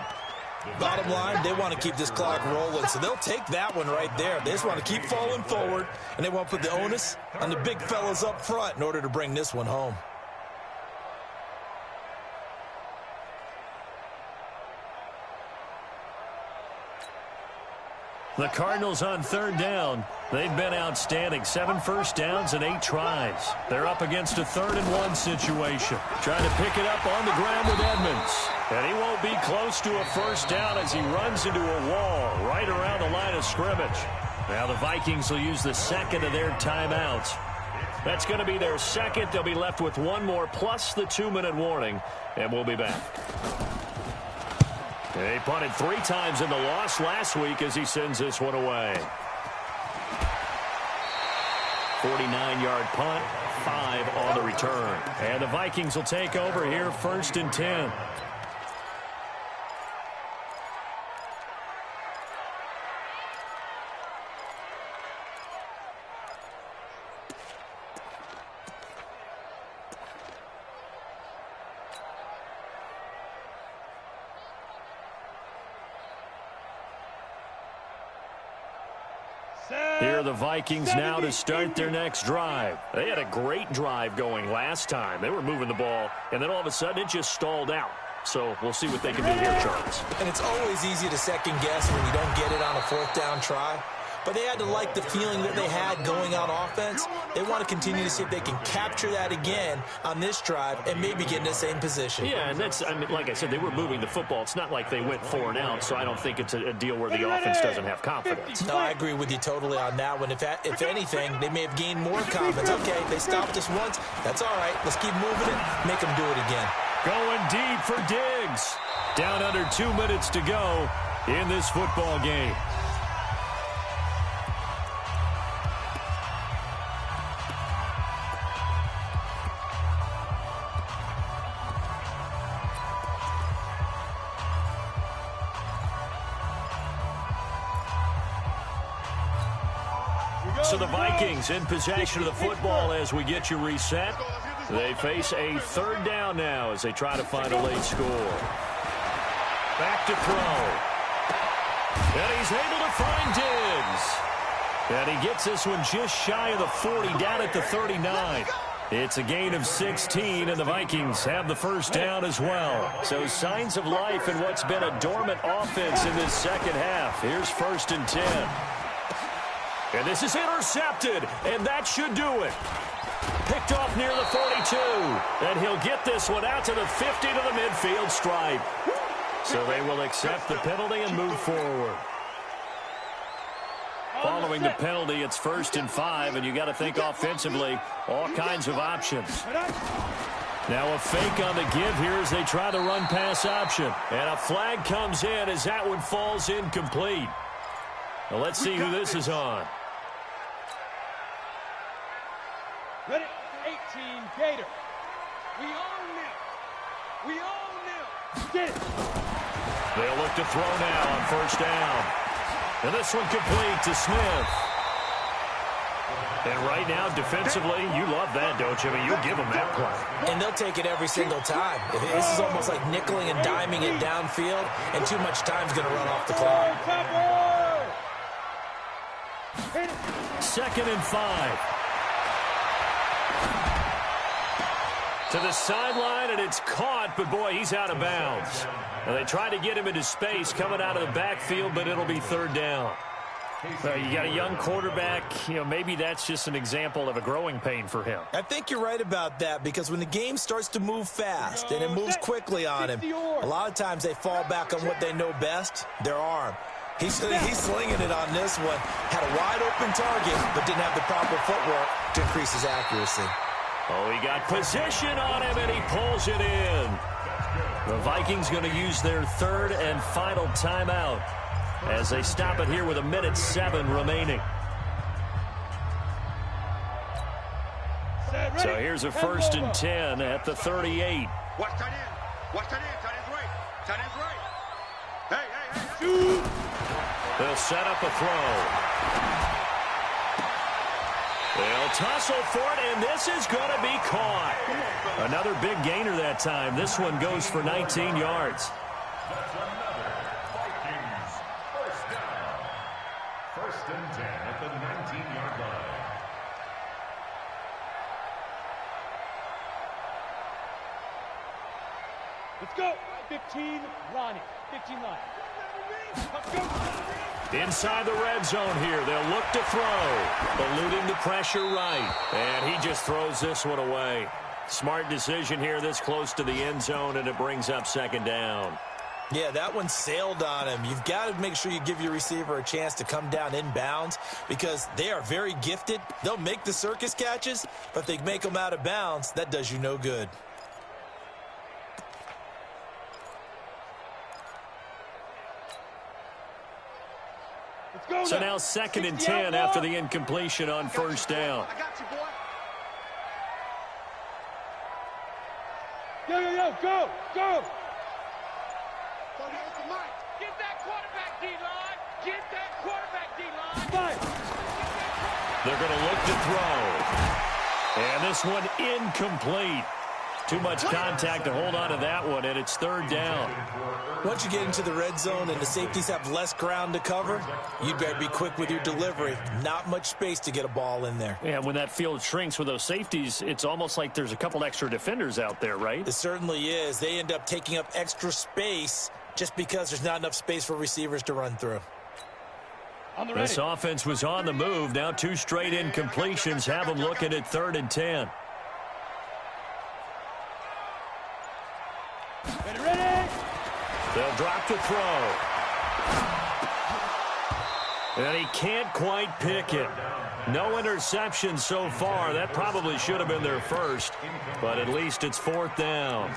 Bottom line, they want to keep this clock rolling, so they'll take that one right there. They just want to keep falling forward, and they want to put the onus on the big fellas up front in order to bring this one home. The Cardinals on 3rd down. They've been outstanding. 7 first downs and 8 tries. They're up against a 3rd and 1 situation. Trying to pick it up on the ground with Edmonds. And he won't be close to a first down as he runs into a wall right around the line of scrimmage. Now the Vikings will use the second of their timeouts. That's going to be their second. They'll be left with one more plus the 2-minute warning. And we'll be back. He punted 3 times in the loss last week as he sends this one away. 49-yard punt, 5 on the return. And the Vikings will take over here 1st and 10. Here are the Vikings now to start their next drive. They had a great drive going last time. They were moving the ball, and then all of a sudden it just stalled out. So we'll see what they can do here, Charles. And it's always easy to second guess when you don't get it on a 4th down try. But they had to like the feeling that they had going on offense. They want to continue to see if they can capture that again on this drive and maybe get in the same position. Yeah, and that's, I mean, like I said, they were moving the football. It's not like they went 4 and out, so I don't think it's a deal where the offense doesn't have confidence. No, I agree with you totally on that one. If anything, they may have gained more confidence. Okay, they stopped us once. That's all right. Let's keep moving it. Make them do it again. Going deep for Diggs. Down under 2 minutes to go in this football game. So the Vikings in possession of the football as we get you reset. They face a 3rd down now as they try to find a late score. Back to throw. And he's able to find Diggs. And he gets this one just shy of the 40, down at the 39. It's a gain of 16, and the Vikings have the first down as well. So signs of life in what's been a dormant offense in this second half. Here's 1st and 10. And this is intercepted, and that should do it. Picked off near the 42, and he'll get this one out to the 50 to the midfield stripe. So they will accept the penalty and move forward. Following the penalty, it's 1st and 5, and you got to think offensively, all kinds of options. Now a fake on the give here as they try the run-pass option. And a flag comes in as that one falls incomplete. Well, let's see who this is on. Ready? 18, Gator. We own them. We own them. Get it. They'll look to throw now on 1st down. And this one complete to Smith. And right now, defensively, you love that, don't you? I mean, you'll give them that play. And they'll take it every single time. This is almost like nickeling and diming it downfield, and too much time's going to run off the clock. 2nd and 5. To the sideline, and it's caught, but boy, he's out of bounds. And they try to get him into space coming out of the backfield, but it'll be 3rd down. You got a young quarterback. You know, maybe that's just an example of a growing pain for him. I think you're right about that, because when the game starts to move fast and it moves quickly on him, a lot of times they fall back on what they know best, their arm. He's slinging it on this one. Had a wide-open target, but didn't have the proper footwork to increase his accuracy. Oh, he got position on him, and he pulls it in. The Vikings going to use their 3rd and final timeout as they stop it here with 1:07 remaining. So here's a 1st and 10 at the 38. Watch tight end. Watch tight end. Tight end's right. Tight end's right. Hey. They'll set up a throw. They'll tussle for it, and this is going to be caught. Another big gainer that time. This one goes for 19 yards. That's another Vikings first down. 1st and 10 at the 19-yard line. Let's go. 15, Ronnie. 15 line. Let's go. Inside the red zone here. They'll look to throw. Eluding the pressure right. And he just throws this one away. Smart decision here this close to the end zone, and it brings up 2nd down. Yeah, that one sailed on him. You've got to make sure you give your receiver a chance to come down inbounds because they are very gifted. They'll make the circus catches, but if they make them out of bounds, that does you no good. So now 2nd and 10 after the incompletion on 1st down. I got you, boy. Go. Get that quarterback, D-line. Get that quarterback, D-line. Five. They're going to look to throw. And this one incomplete. Too much contact to hold on to that one, and it's 3rd down. Once you get into the red zone and the safeties have less ground to cover, you better be quick with your delivery. Not much space to get a ball in there. Yeah, when that field shrinks with those safeties, it's almost like there's a couple extra defenders out there, right? It certainly is. They end up taking up extra space just because there's not enough space for receivers to run through. This offense was on the move. Now 2 straight incompletions have them looking at 3rd and 10. Ready. They'll drop to throw. And he can't quite pick it. No interception so far. That probably should have been their first, but at least it's 4th down.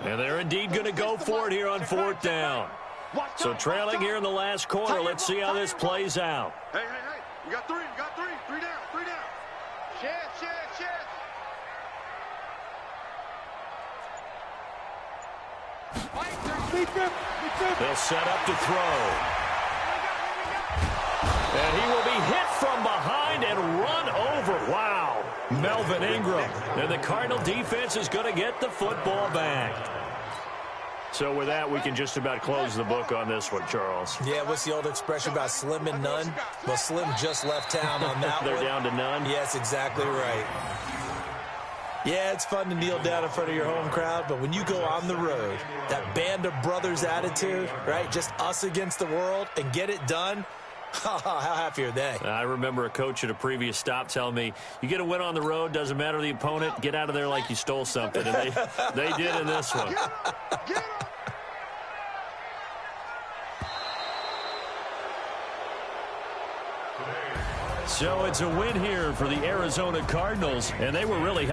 And they're indeed going to go for it here on 4th down. So trailing here in the last quarter. Let's see how this plays out. Hey. You got 3. Three down. Chance. They'll set up to throw. And he will be hit from behind and run over. Wow. Melvin Ingram. And the Cardinal defense is going to get the football back. So with that, we can just about close the book on this one, Charles. Yeah, what's the old expression about slim and none? Well, Slim just left town on that They're one. down to none? Yes, exactly right. Yeah, it's fun to kneel down in front of your home crowd, but when you go on the road, that band of brothers attitude, right, just us against the world, and get it done, how happy are they? I remember a coach at a previous stop telling me, you get a win on the road, doesn't matter the opponent, get out of there like you stole something. And they did in this one. So it's a win here for the Arizona Cardinals, and they were really